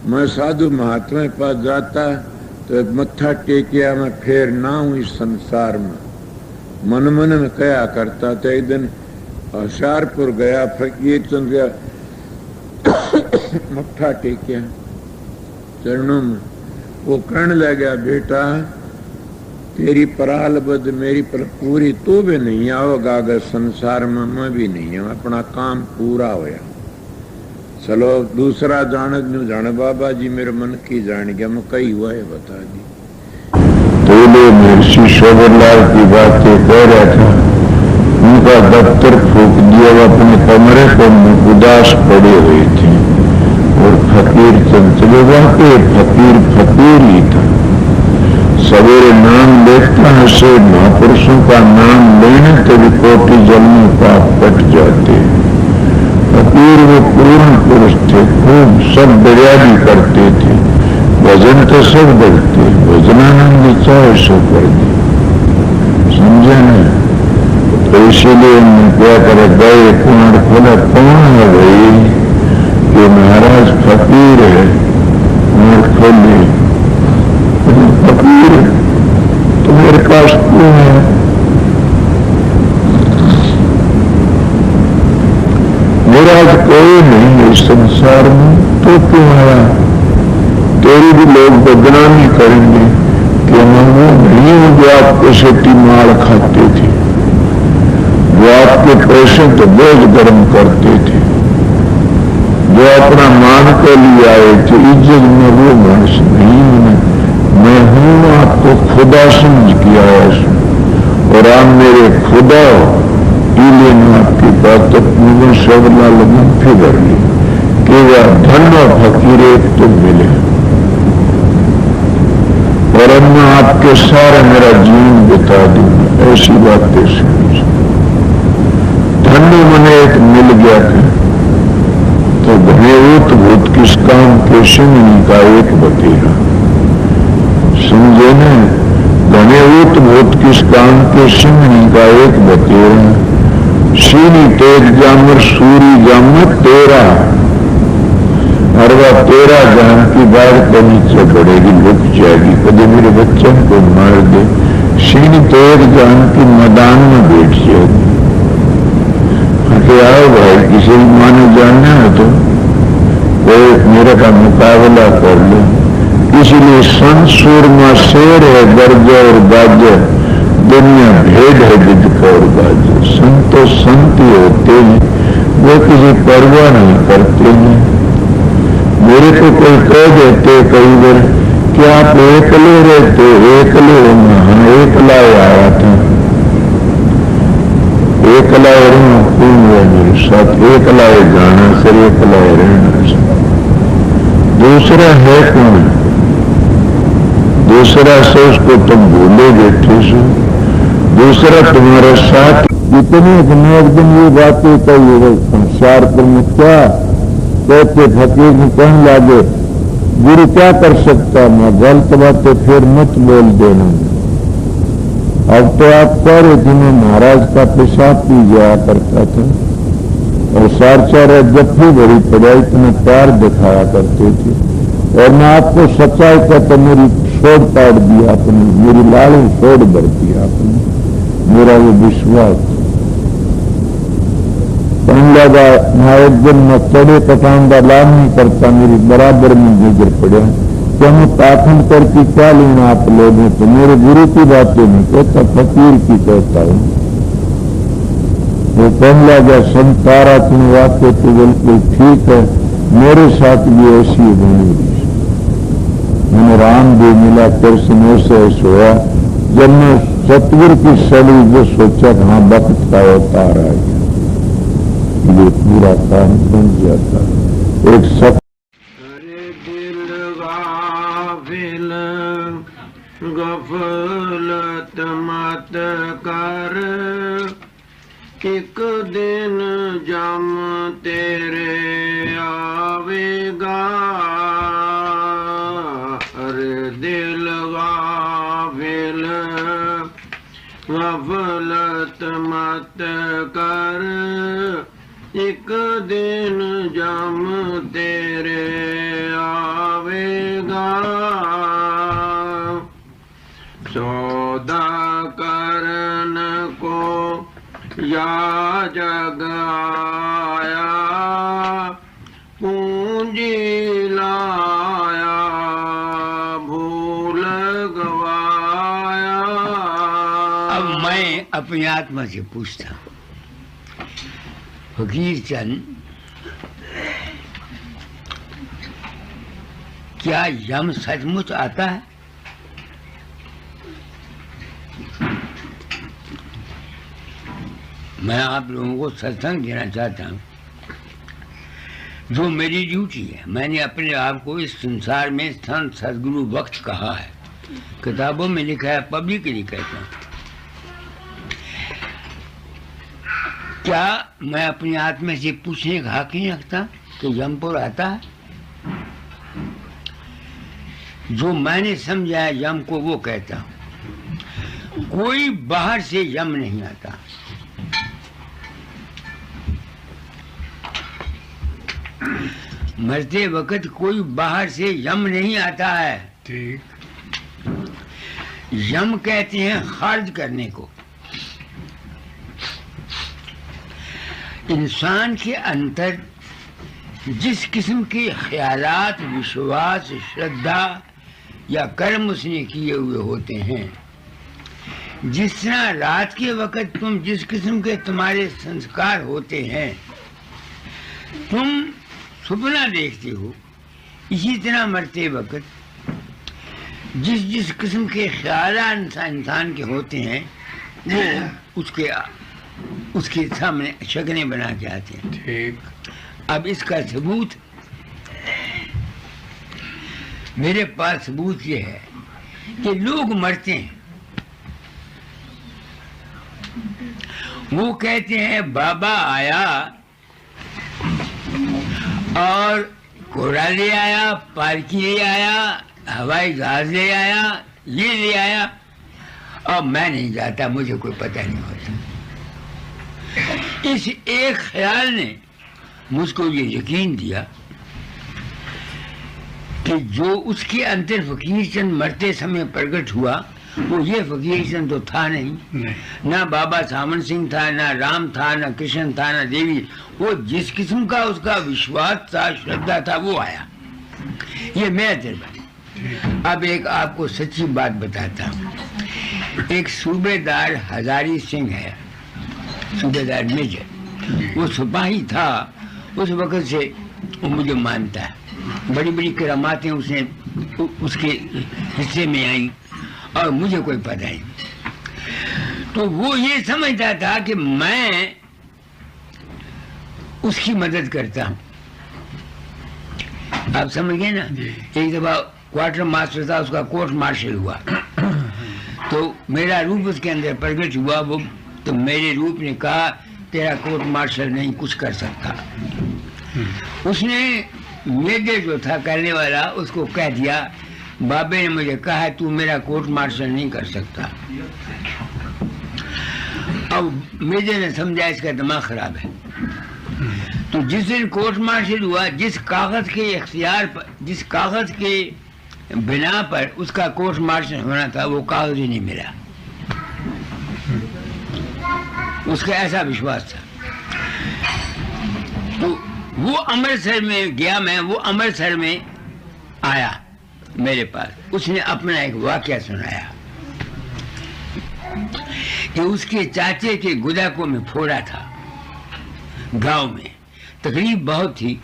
मैं साधु महात्मा के पास जाता तो मत्था टेकिया मैं फिर ना हूं इस संसार में। मन मन में कया करता था। एक दिन होशियारपुर गया, फकीर चंद गया, मत्था टेकिया चरणों में। वो कहने लगा, बेटा तेरी पराल बद मेरी पर पूरी तू भी नहीं आओगा, अगर संसार में मैं भी नहीं हूं, अपना काम पूरा होया। चलो दूसरा जान जाने बाबा जी मेरे मन की जान गया, मैं कई हुआ है बता दी। तो महर्षि शोभरलाल की बातें कह रहा था, उनका दफ्तर फूक दिया, वो अपने कमरे को उदास पड़े हुए थे और फकीर चंचले के फकीर ही था। सवेरे नाम लेता है से महापुरुषों का नाम लेने तो भी कोटि जल में पाप कट जाते। फकीर वो पूर्ण पुरुष थे, खूब सब बिरयानी करते थे, भजन तो सब करते, भजनानंद चाहे सो कर दे, समझे न। तो इसीलिए उन्होंने क्या करे, गए कुआं खोला, कौन है भाई कि महाराज फकीर है, कुआं खोली, फकीर तो मेरे पास क्यों है? मेरा कोई नहीं इस संसार में, तो क्यों आया? तेरी भी लोग बदनामी करेंगे कि मैं वो नहीं हूं जो आपको सेठी माल खाते थे, जो आपके पैसे तो बोझ गर्म करते थे, जो अपना मान के लिए आए थे इज्जत में, वो मनुष्य नहीं हूं मैं हूं आपको खुदा समझ के आया हूं और आप मेरे खुदा इले आपकी बात मुझे शोभला लगन फिर ली कि वह धन और फकीर एक तो मिले और अब मैं आपके सारे मेरा जीवन बिता दूंगा। ऐसी बातें सुनी। धन्य मने एक मिल गया था तो घनेऊत भूत किस काम के सिंह का एक बतेरा, समझे न। घनेऊत भूत किस काम के सिंह का एक बतेरा, सीनी तेज जामर सूरी जामर तेरा, और वह तेरा जान की बात को नीचे पड़ेगी, लुक जाएगी, कभी मेरे बच्चन को मार दे। सीनी तेज जान की मैदान में बैठ जाएगी। आओ भाई किसी माने जानना है तो कोई मेरे का मुकाबला कर लो। इसलिए संसूर में शेर है गर्ज और गाज, दुनिया भेद है जिद और गाज। संतो संत ही होते हैं, वो किसी परवाह नहीं करते हैं। मेरे को कोई कह देते कई बार कि आप एकले रहते, एकले होना, हाँ एकला आया था, एकला रहना कौन हुआ मेरे साथ, एकला जाना सर, एकला रहना। दूसरा है कौन? दूसरा से उसको तुम भूले बैठे सो, दूसरा तुम्हारे साथ। इतनी एक दिन ये बातें कही होशियारपुर में क्या कहते फकीर ने कहने लगे, गुरु क्या कर सकता, मैं गलत बातें फिर मत बोल देना। अब तो आप कह रहे थे मैं महाराज का पेशाब पी जाया करता था और सारचार जफ्फी भरी पड़ा, इतना प्यार दिखाया करते थे और मैं आपको सच्चाई कहता, मेरी छोड़ पाड़ दिया आपने, मेरी लाड़ी छोड़ भर दिया आपने, मेरा वो विश्वास। कहने लगा मैं एक दिन मैं चढ़े पटान का लाभ नहीं करता, मेरी बराबर में गुजर पड़ा, क्या मैं पाखंड करके क्या लेना आप लोगों तो, मेरे गुरु की बातें नहीं कहता, फकीर की कहता हूं। वो कहने लगा संतारा तुम वाक्य तो बिल्कुल ठीक है, मेरे साथ भी ऐसी बनी। मैंने राम भी मिला कृष्ण से सोया, जब मैं सतगुरु की सड़ी जो सोचा हाँ वक्त का अवतार आ गया, ये पूरा काम बन जाता। एक सत गफलत मत कर, एक दिन जम तेरे आवेगा। अरे दिल गाफिल गफलत मत कर, एक दिन जम तेरे जग आया पूंजी लाया भूल गवाया। अब मैं अपनी आत्मा से पूछता, फकीर चंद, क्या यम सचमुच आता है? मैं आप लोगों को सत्संग देना चाहता हूँ, जो मेरी ड्यूटी है। मैंने अपने आप को इस संसार में संत सदगुरु वक्त कहा है, किताबों में लिखा है, पब्लिकली कहता हूँ। क्या मैं अपनी आत्मा से पूछने का हक नहीं रखता कि यमपुर आता है? जो मैंने समझा है यम को वो कहता हूँ। कोई बाहर से यम नहीं आता। मरते वक्त कोई बाहर से यम नहीं आता है। ठीक। यम कहते हैं खारिज करने को। इंसान के अंदर जिस किस्म के ख्यालात, विश्वास, श्रद्धा या कर्म उसने किए हुए होते हैं, जिस तरह रात के वक्त तुम जिस किस्म के तुम्हारे संस्कार होते हैं, तुम सपना देखते हो, इसी तरह मरते वक्त जिस जिस किस्म के ख्यालात इंसान के होते हैं वो उसके सामने शक्लें बना के आते हैं। ठीक। अब इसका सबूत मेरे पास सबूत ये है कि लोग मरते हैं, वो कहते हैं बाबा आया और घोड़ा ले आया, पालकी ले आया, हवाई जहाज ले आया, ये ले आया, और मैं नहीं जाता, मुझे कोई पता नहीं होता। इस एक ख्याल ने मुझको ये यकीन दिया कि जो उसके अंदर फकीर चंद मरते समय प्रकट हुआ, वो ये फकीर चंद तो था नहीं। ना बाबा सामन सिंह था, ना राम था, ना कृष्ण था, ना देवी। वो जिस किस्म का उसका विश्वास था, श्रद्धा था, वो आया। ये मेरा तजुर्बा। अब एक आपको सच्ची बात बताता हूँ। एक सूबेदार हजारी सिंह है, सूबेदार मेजर, वो सिपाही था। उस वक्त से वो मुझे मानता है। बड़ी बड़ी करामातें उसने उसके हिस्से में आई और मुझे कोई पता नहीं। तो वो ये समझता था कि मैं उसकी मदद करता हूँ। आप समझ गए ना। एक दफा क्वार्टर मास्टर था, उसका कोर्ट मार्शल हुआ, तो मेरा रूप उसके अंदर प्रकट हुआ। वो तो मेरे रूप ने कहा तेरा कोर्ट मार्शल नहीं कुछ कर सकता। उसने मेजर जो था करने वाला, उसको कह दिया बाबे ने मुझे कहा है तू मेरा कोर्ट मार्शल नहीं कर सकता। अब मेजर ने समझा इसका दिमाग खराब है। तो जिस दिन कोर्ट मार्शल हुआ, जिस कागज के इख्तियार पर, जिस कागज के बिना पर उसका कोर्ट मार्शल होना था, वो कागज ही नहीं मिला। उसका ऐसा विश्वास था। तो वो अमृतसर में गया, मैं वो अमृतसर में आया मेरे पास। उसने अपना एक वाकया सुनाया कि उसके चाचे के गुदा को में फोड़ा था गांव में, तकलीफ बहुत थी।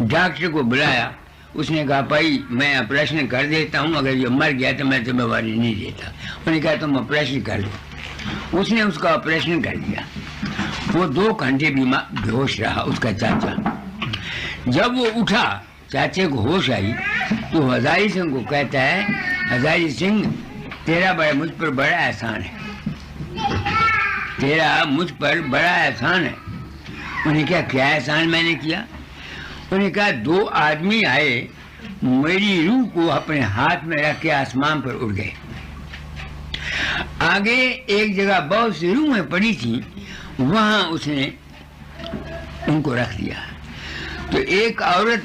डॉक्टर को बुलाया, उसने कहा भाई मैं ऑपरेशन कर देता हूँ, अगर ये मर गया तो मैं जिम्मेवारी नहीं देता। उन्होंने कहा तुम ऑपरेशन कर दो। उसने उसका ऑपरेशन कर दिया। वो 2 घंटे बेहोश रहा उसका चाचा। जब वो उठा, चाचे को होश आई, तो हजारी सिंह को कहता है हजारी सिंह तेरा मुझ पर बड़ा एहसान है, तेरा मुझ पर बड़ा एहसान है। उन्हें कहा क्या एहसान मैंने किया? उन्हें कहा 2 आदमी आए, मेरी रूह को अपने हाथ में रख के आसमान पर उड़ गए। आगे एक जगह बहुत सी रूहें पड़ी थी, वहां उसने उनको रख दिया। तो एक औरत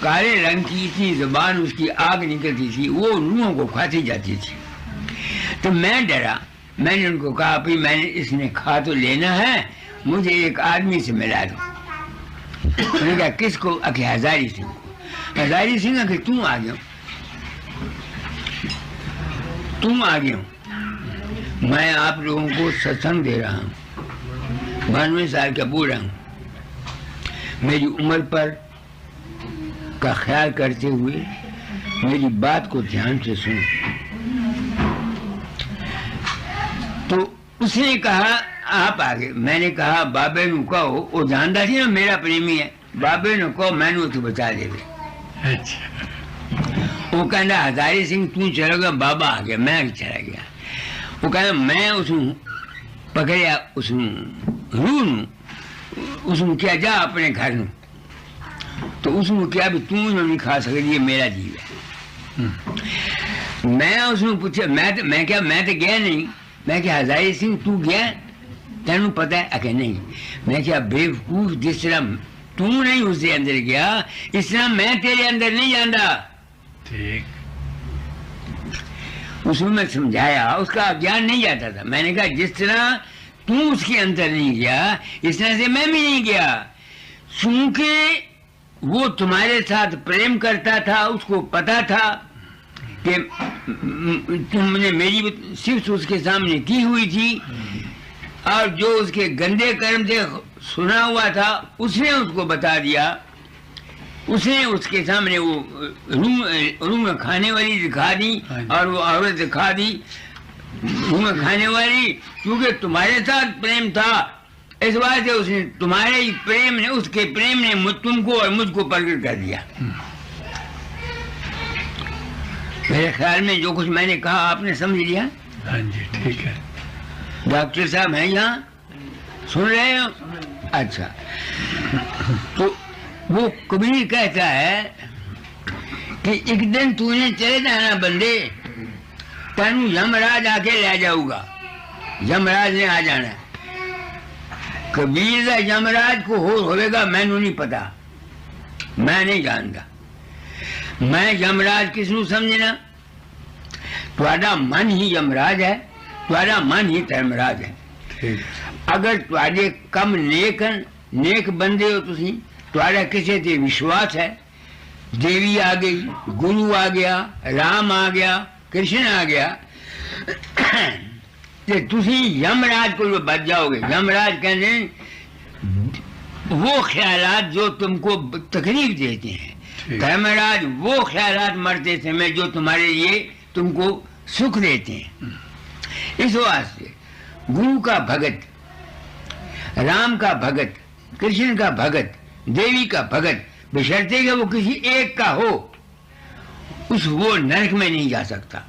काले रंग की थी, जुबान उसकी आग निकलती थी, वो रूहों को खाती जाती थी। तो मैं डरा, मैंने उनको कहा भाई मैंने इसने खा तो लेना है, मुझे एक आदमी से मिला दो। मैंने कहा किसको? अखे हजारी सिंह। हजारी सिंह अखे तू आ गया, तुम आ गए हो। मैं आप लोगों को सत्संग दे रहा हूँ, 92 साल का बूढ़ा हूँ। मेरी उम्र पर का ख्याल करते हुए मेरी बात को ध्यान से सुनो। तो उसने कहा आप आगे। मैंने कहा बाबे नु कहो, वो जानता थी ना मेरा प्रेमी है, बाबे नु कहो मैनू तू बचा दे। अच्छा, वो कहना हजारी सिंह तू चला गया, बाबा आ गया, मैं चला गया। वो कहना मैं उसनू पकड़िया, उसनू रूह नू, उसनू क्या जा अपने घर नू। तो उसनू क्या भी तू नहीं खा सकती, ये मेरा जीव है। मैं उसनू पूछा, मैं क्या, मैं तो गया नहीं। मैं क्या हजारी सिंह तू गया, तेनू पता है? अके नहीं। मैं क्या बेवकूफ, जिस तरह तू नहीं उसके अंदर गया, इस तरह मैं तेरे अंदर नहीं जाता। ठीक। उसमें मैं समझाया, उसका ज्ञान नहीं जाता था। मैंने कहा जिस तरह तू उसके अंदर नहीं गया, इस तरह से मैं भी नहीं गया। क्योंकि वो तुम्हारे साथ प्रेम करता था, उसको पता था कि तुमने मेरी सिर्फ उसके सामने की हुई थी, और जो उसके गंदे कर्म से सुना हुआ था उसने उसको बता दिया। उसने उसके सामने वो रूम खाने वाली दिखा दी, और वो औरत दिखा दी रूम खाने वाली, क्योंकि तुम्हारे साथ प्रेम था। इस बात से उसने तुम्हारे ही प्रेम ने, उसके प्रेम ने तुमको और मुझको प्रकट कर दिया। मेरे ख्याल में जो कुछ मैंने कहा आपने समझ लिया। हाँ जी, ठीक है। डॉक्टर साहब हैं यहाँ, सुन रहे हो? अच्छा, तो वो कबीर कहता है कि एक दिन तूने चले जाना बंदे, तेनू यमराज आके ले जाऊगा। यमराज ने आ जाना। कबीर का यमराज को होगा मैनू नहीं पता, मैं नहीं जानता। मैं यमराज किसनू समझना? तुम्हारा मन ही यमराज है, तुम्हारा मन ही धर्मराज है। अगर तुम्हारे कम नेक बंदे हो, तुसी तुम्हारा किसी से विश्वास है, देवी आ गई, गुरु आ गया, राम आ गया, कृष्ण आ गया, तो तुसी यमराज को बच जाओगे। यमराज कहते वो ख्यालात जो तुमको तकलीफ देते हैं, धर्मराज वो ख्यालात मरते समय जो तुम्हारे लिए तुमको सुख देते हैं। इस वास्ते गुरु का भगत, राम का भगत, कृष्ण का भगत, देवी का भगत, बशर्ते कि वो किसी एक का हो, वो नरक में नहीं जा सकता।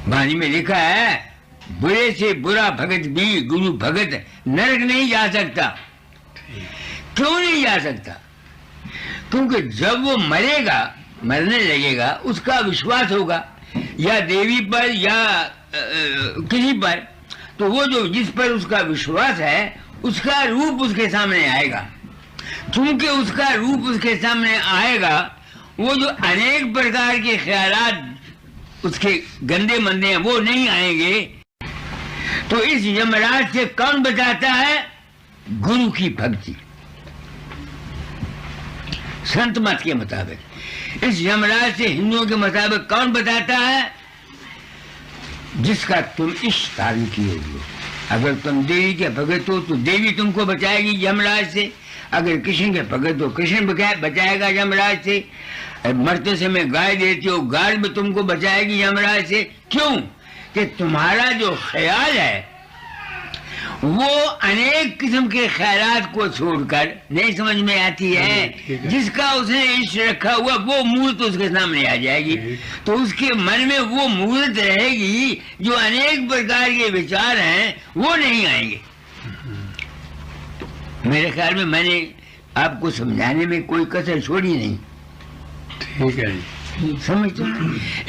वाणी में लिखा है बुरे से बुरा भगत भी गुरु भगत नरक नहीं जा सकता। क्यों नहीं जा सकता? क्योंकि जब वो मरेगा, मरने लगेगा, उसका विश्वास होगा या देवी पर या किसी पर, तो वो जो जिस पर उसका विश्वास है उसका रूप उसके सामने आएगा। क्योंकि उसका रूप उसके सामने आएगा, वो जो अनेक प्रकार के ख्यालात उसके गंदे मंदे हैं वो नहीं आएंगे। तो इस यमराज से कौन बचाता है? गुरु की भक्ति। संत मत के मुताबिक इस यमराज से हिंदुओं के मुताबिक कौन बचाता है? जिसका तुम इष्ट धारण किए हो। अगर तुम देवी के भगत हो तो देवी तुमको बचाएगी यमराज से, अगर कृष्ण के भगत हो कृष्ण बचाएगा यमराज से, मरते समय गाय देती हो गाय भी तुमको बचाएगी यमराज से। क्यों? कि तुम्हारा जो ख्याल है वो अनेक किस्म के ख्यालात को छोड़कर नहीं समझ में आती है। जिसका उसने इष्ट रखा हुआ वो मूर्त उसके सामने आ जाएगी, तो उसके मन में वो मूर्त रहेगी। जो अनेक प्रकार के विचार हैं वो नहीं आएंगे। मेरे ख्याल में मैंने आपको समझाने में कोई कसर छोड़ी नहीं। ठीक है जी, समझते?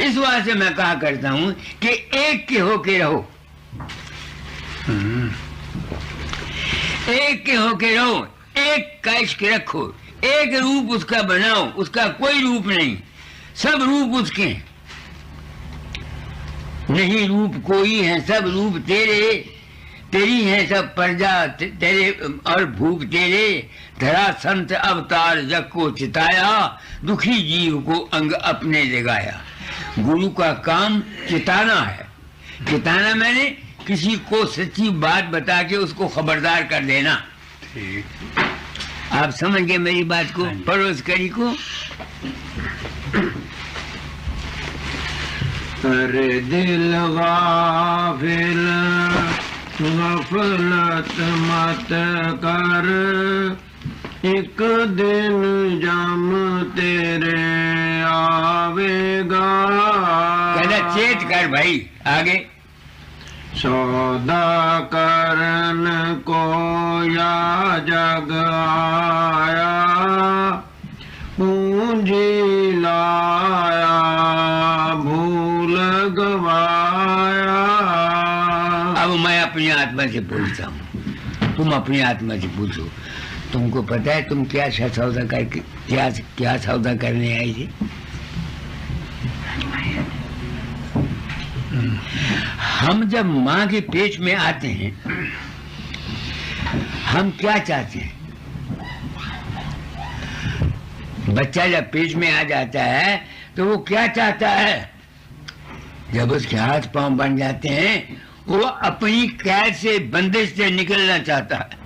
इस वास्ते मैं कहा करता हूं कि एक के होके रहो, एक के होके रहो, एक का इश्क रखो, एक रूप उसका बनाओ। उसका कोई रूप नहीं, सब रूप उसके हैं। नहीं रूप कोई है सब रूप तेरे, तेरी है सब प्रजा तेरे और भूप तेरे। धरा संत अवतार जग को चिताया, दुखी जीव को अंग अपने जगाया। गुरु का काम चिताना है। चिताना मैंने किसी को सच्ची बात बता के उसको खबरदार कर देना। ठीक। आप समझ गए मेरी बात को? पड़ोस करी को अरे दिल गाफिल गफलत मत कर, एक दिन जम तेरे आवेगा। कहना चेत कर भाई। आगे सौदा करन को या जग आया, पूंजी लाया भूल गवाया। अब मैं अपनी आत्मा से पूछता हूँ, तुम अपनी आत्मा से पूछो। तुमको पता है तुम क्या सौदा करके क्या सौदा करने आई थी? हम जब माँ के पेट में आते हैं हम क्या चाहते हैं? बच्चा जब पेट में आ जाता है तो वो क्या चाहता है? जब उसके हाथ पांव बन जाते हैं वो अपनी कैद से बंदिश से निकलना चाहता है।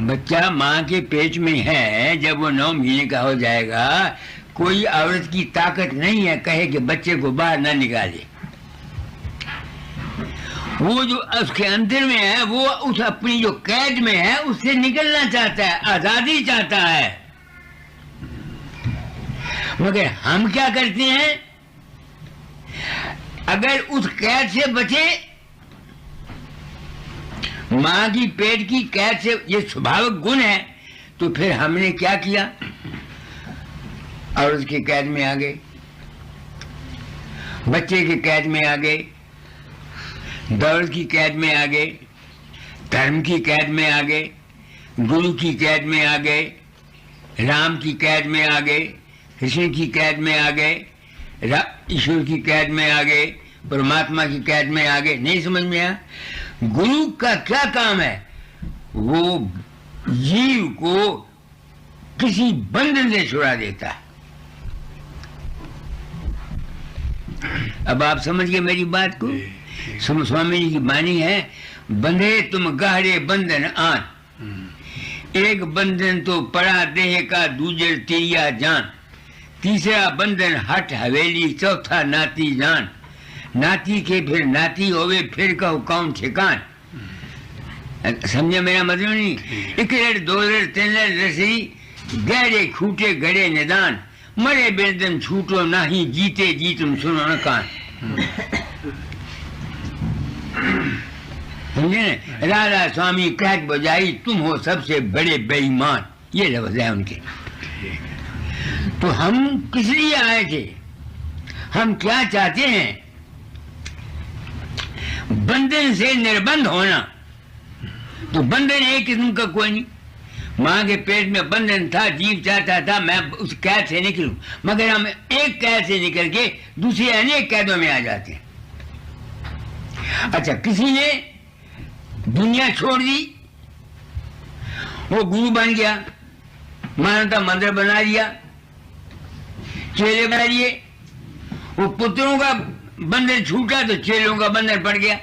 बच्चा माँ के पेट में है, जब वो 9 महीने का हो जाएगा कोई औरत की ताकत नहीं है कहे कि बच्चे को बाहर ना निकाले। वो जो उसके अंदर में है वो उस अपनी जो कैद में है उससे निकलना चाहता है, आजादी चाहता है। मगर हम क्या करते हैं? अगर उस कैद से बचे, मां की पेट की कैद से, ये स्वाभाविक गुण है, तो फिर हमने क्या किया? और उसकी कैद में आ गए, बच्चे की कैद में आ गए, दौलत की कैद में आ गए, धर्म की कैद में आ गए, गुरु की कैद में आ गए, राम की कैद में आ गए, कृष्ण की कैद में आ गए, ईश्वर की कैद में आ गए, परमात्मा की कैद में आ गए। नहीं समझ में आया? गुरु का क्या काम है? वो जीव को किसी बंधन से छुड़ा देता है। अब आप समझ गए मेरी बात को? स्वामी जी की वाणी है, बंधे तुम गहरे बंधन आन, एक बंधन तो पड़ा देह का, दूजर तिरिया जान, तीसरा बंधन हट हवेली, चौथा नाती जान, नाती के फिर नाती होवे, फिर कहो कौन ठिकान। समझे मेरा मतलब? नहीं, एक लड़ दो लड़ तीन लड़ रसी, गहरे खूटे गड़े निदान, मरे बेदन छूटो नहीं, जीते जी तुम सुनो न कान। समझे न? राधा स्वामी कहत बजाई, तुम हो सबसे बड़े बेईमान। ये लफ्ज है उनके। तो हम किस लिए आए थे? हम क्या चाहते हैं? बंधन से निर्बंध होना। तो बंधन एक किस्म का कोई नहीं। माँ के पेट में बंधन था, जीव चाहता था मैं उस कैद से निकलूं, मगर हम एक कैद से निकल के दूसरे अनेक कैदों में आ जाते हैं। अच्छा, किसी ने दुनिया छोड़ दी, वो गुरु बन गया, मानवता मंदिर बना लिया, चेले बना लिए, वो पुत्रों का बंधन छूटा तो चेलों का बंधन पड़ गया,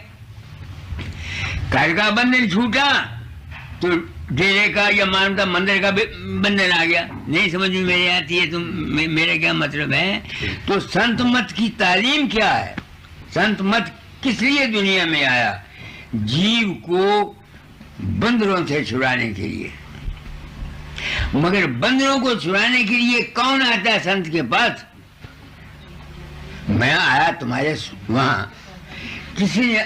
घर का बंधन छूटा तो डेरे का या मानवता मंदिर का बंधन आ गया। नहीं समझ में मेरी आती है? तुम मेरा क्या मतलब है? तो संत मत की तालीम क्या है? संत मत किस लिए दुनिया में आया? जीव को बंदरों से छुड़ाने के लिए। मगर बंदरों को छुड़ाने के लिए कौन आता है संत के पास? मैं आया तुम्हारे वहां, किसी ने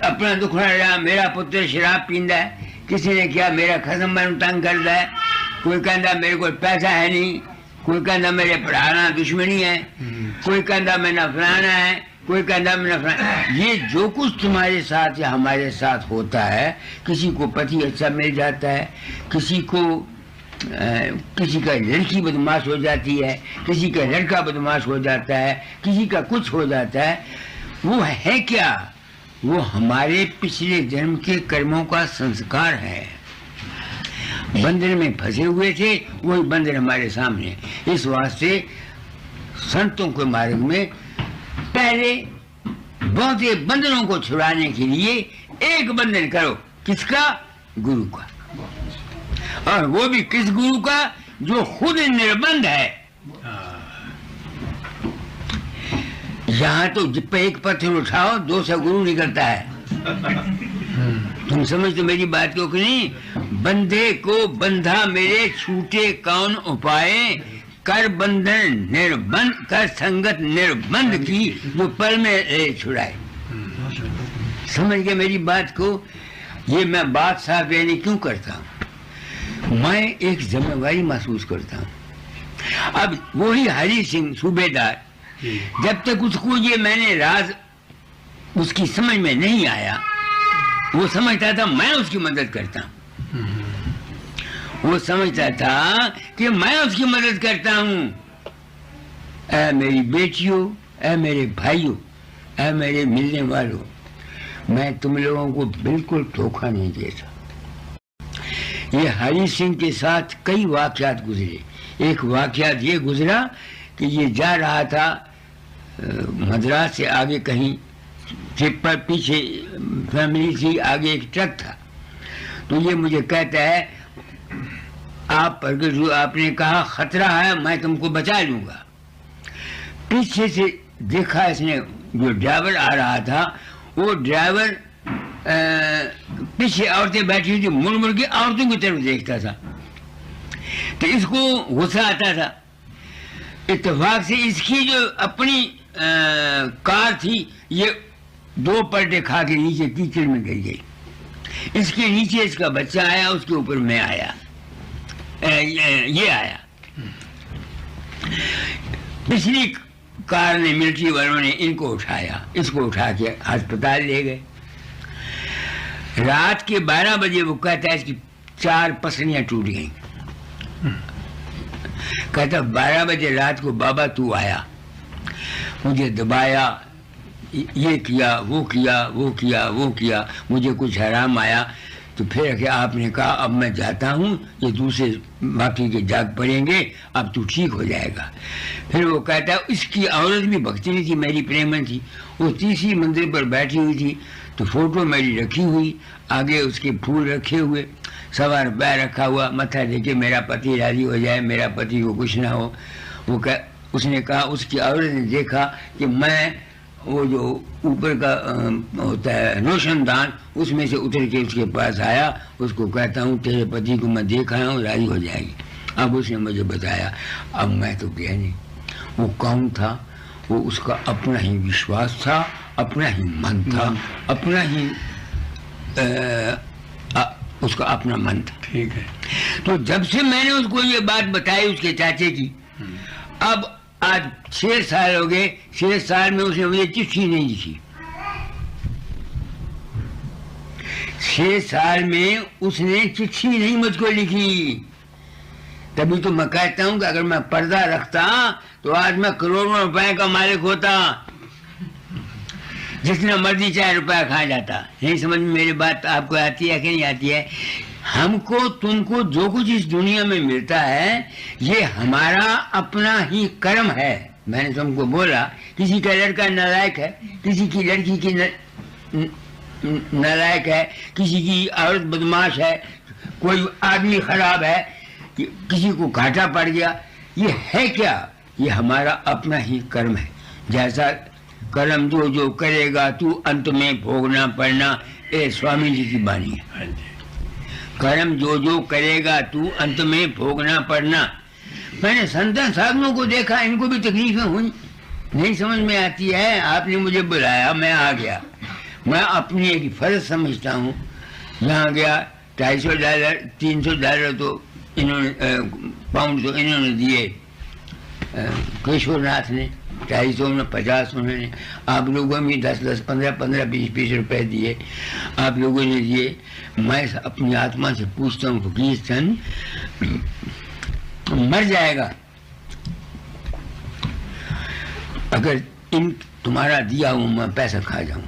अपना दुख रहा, मेरा पुत्र शराब पींदा है, किसी ने क्या मेरा खसम बन तंग करता है, कोई कहता मेरे को पैसा है नहीं, कोई कहता मेरे पढ़ाना दुश्मनी है, कोई कहता मैं नफराना है, कोई कहता मैं नफराना। ये जो कुछ तुम्हारे साथ या हमारे साथ होता है, किसी को पति अच्छा मिल जाता है, किसी को किसी का लड़की बदमाश हो जाती है, किसी का लड़का बदमाश हो जाता है, किसी का कुछ हो जाता है, वो है क्या? वो हमारे पिछले जन्म के कर्मों का संस्कार है। बंधन में फंसे हुए थे, वही बंधन हमारे सामने। इस वास्ते संतों के मार्ग में पहले बहुत से बंधनों को छुड़ाने के लिए एक बंधन करो। किसका? गुरु का। और वो भी किस गुरु का? जो खुद निर्बंध है। यहाँ तो जिप पे एक पत्थर उठाओ 200 गुरु निकलता है। तुम समझते मेरी बात को कि नहीं? बंधे को बंधा मेरे, छूटे कौन उपाय, कर बंधन निर्बंध, कर संगत निर्बंध की, जो पल में छुड़ाए। समझ गए मेरी बात को? ये मैं बात साफ यानी क्यों करता हूँ? मैं एक जिम्मेवारी महसूस करता हूँ। अब वही हरि सिंह सूबेदार, जब तक उसको ये मैंने राज उसकी समझ में नहीं आया, वो समझता था मैं उसकी मदद करता हूँ। वो समझता था कि मैं उसकी मदद करता हूँ। ऐ मेरी बेटियों, ऐ मेरे भाइयों, ऐ मेरे मिलने वालों, मैं तुम लोगों को बिल्कुल धोखा नहीं देता। ये हरि सिंह के साथ कई वाकयात गुजरे। एक वाकयात ये गुजरा कि ये जा रहा था मद्रास से आगे कहीं ट्रिप पर, पीछे फैमिली थी, आगे एक ट्रक था। तो ये मुझे कहता है, आप प्रगट हुए, आपने कहा खतरा है, मैं तुमको बचा लूंगा। पीछे से देखा इसने, जो ड्राइवर आ रहा था, वो ड्राइवर पीछे औरतें बैठी हुई थी, मुड़ मुड़ के औरतों की तरफ देखता था। तो इसको गुस्सा आता था। इत्तेफाक से इसकी जो अपनी कार थी, ये 2 पलटे खा के नीचे कीचड़ में गिर गई। इसके नीचे इसका बच्चा आया, उसके ऊपर मैं आया, ये आया। पिछली कार ने, मिलिट्री वालों ने इनको उठाया, इसको उठा के अस्पताल ले गए। रात के 12 बजे वो कहता है इसकी 4 पसलियां टूट गई। कहता 12 बजे रात को बाबा तू आया, मुझे दबाया, ये किया, वो किया, वो किया, वो किया, मुझे कुछ हराम आया। तो फिर आपने कहा अब मैं जाता हूँ, ये दूसरे बाकी के जाग पड़ेंगे, अब तू ठीक हो जाएगा। फिर वो कहता है इसकी औरत भी भक्ति नहीं थी, मेरी प्रेमन थी। वो तीसरी मंजिल पर बैठी हुई थी, तो फोटो मेरी रखी हुई, आगे उसके फूल रखे हुए, सवा रुपया रखा हुआ, मत्था देके मेरा पति राजी हो जाए, मेरा पति को कुछ ना हो। उसने कहा, उसकी औरत ने देखा कि मैं वो जो ऊपर का होता है रोशनदान, उसमें से उतर के उसके पास आया, उसको कहता हूँ तेरे पति को मैं देख आया हूँ, राजी हो जाएगी। अब उसने मुझे बताया, अब मैं तो गया नहीं। वो कौन था? वो उसका अपना ही विश्वास था, अपना ही मन था, अपना ही उसका अपना मन था। ठीक है। तो जब से मैंने उसको ये बात बताई उसके चाचे की, अब आज 6 साल हो गए, 6 साल में उसने मुझे चिट्ठी नहीं लिखी। 6 साल में उसने चिट्ठी नहीं मुझको लिखी। तभी तो मैं कहता हूं कि अगर मैं पर्दा रखता तो आज मैं करोड़ों रुपए का मालिक होता, जितना मर्जी चाहे रुपया खा जाता। नहीं समझ में मेरी बात आपको आती है कि नहीं आती है? हमको तुमको जो कुछ इस दुनिया में मिलता है, ये हमारा अपना ही कर्म है। मैंने तुमको बोला, किसी का लड़का नालायक है, किसी की लड़की की नालायक है, किसी की औरत बदमाश है, कोई आदमी खराब है, किसी को घाटा पड़ गया। ये है क्या? ये हमारा अपना ही कर्म है। जैसा कर्म जो जो करेगा तू अंत में भोगना पड़ना, ये स्वामी जी की बानी है। कर्म जो जो करेगा तू अंत में भोगना पड़ना। मैंने संतन साधुओं को देखा, इनको भी तकलीफें हुई, नहीं समझ में आती है। आपने मुझे बुलाया, मैं आ गया। मैं अपनी एक फर्ज समझता हूँ। यहाँ गया, $250 $300 तो इन्होंने पाउंड तो इन्होंने दिए केशवरनाथ ने, 250 में 50 उन्होंने, आप लोगों में 10-10, 15-15, 20-20 रुपए दिए, आप लोगों ने दिए। मैं अपनी आत्मा से पूछता हूँ फकीर चंद मर जाएगा अगर इन तुम्हारा दिया हुआ मैं पैसा खा जाऊं,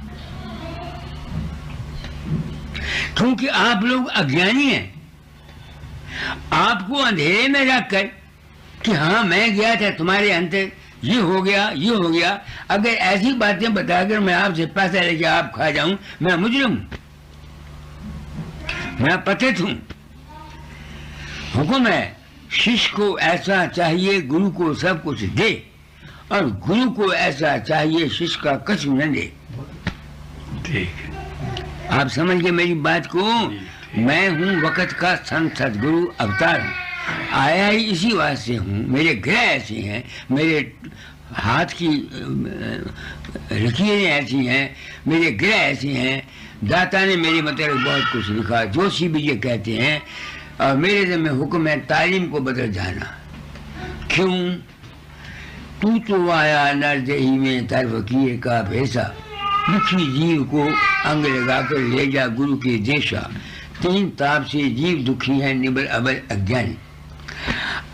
क्योंकि आप लोग अज्ञानी हैं। आपको अंधेरे में रखकर कि हाँ मैं गया था तुम्हारे अंदर, ये हो गया ये हो गया, अगर ऐसी बातें बताकर मैं आपसे पैसा लेके आप खा जाऊं, मैं मुजरिम, मैं पतित हूं। हुक्म है शिष्य को ऐसा चाहिए गुरु को सब कुछ दे, और गुरु को ऐसा चाहिए शिष्य का कुछ न दे। ठीक, आप समझ गए मेरी बात को? मैं हूँ वक़्त का संत सदगुरु अवतार हूँ, आया ही इसी वास्ते हूँ। मेरे ग्रह ऐसे हैं, मेरे हाथ की लकीरें ऐसी हैं, मेरे ग्रह ऐसे हैं, दाता ने मेरे मतलब बहुत कुछ लिखा, जोशी भी ये कहते हैं, और मेरे ज़िम्मे हुक्म है तालीम को बदल जाना। क्यों? तू तो आया नरदेही में तरफ किए का भेसा, दुखी जीव को अंग लगाकर ले जा गुरु के देशा, 3 ताप से जीव दुखी है निबल अबल अज्ञानी।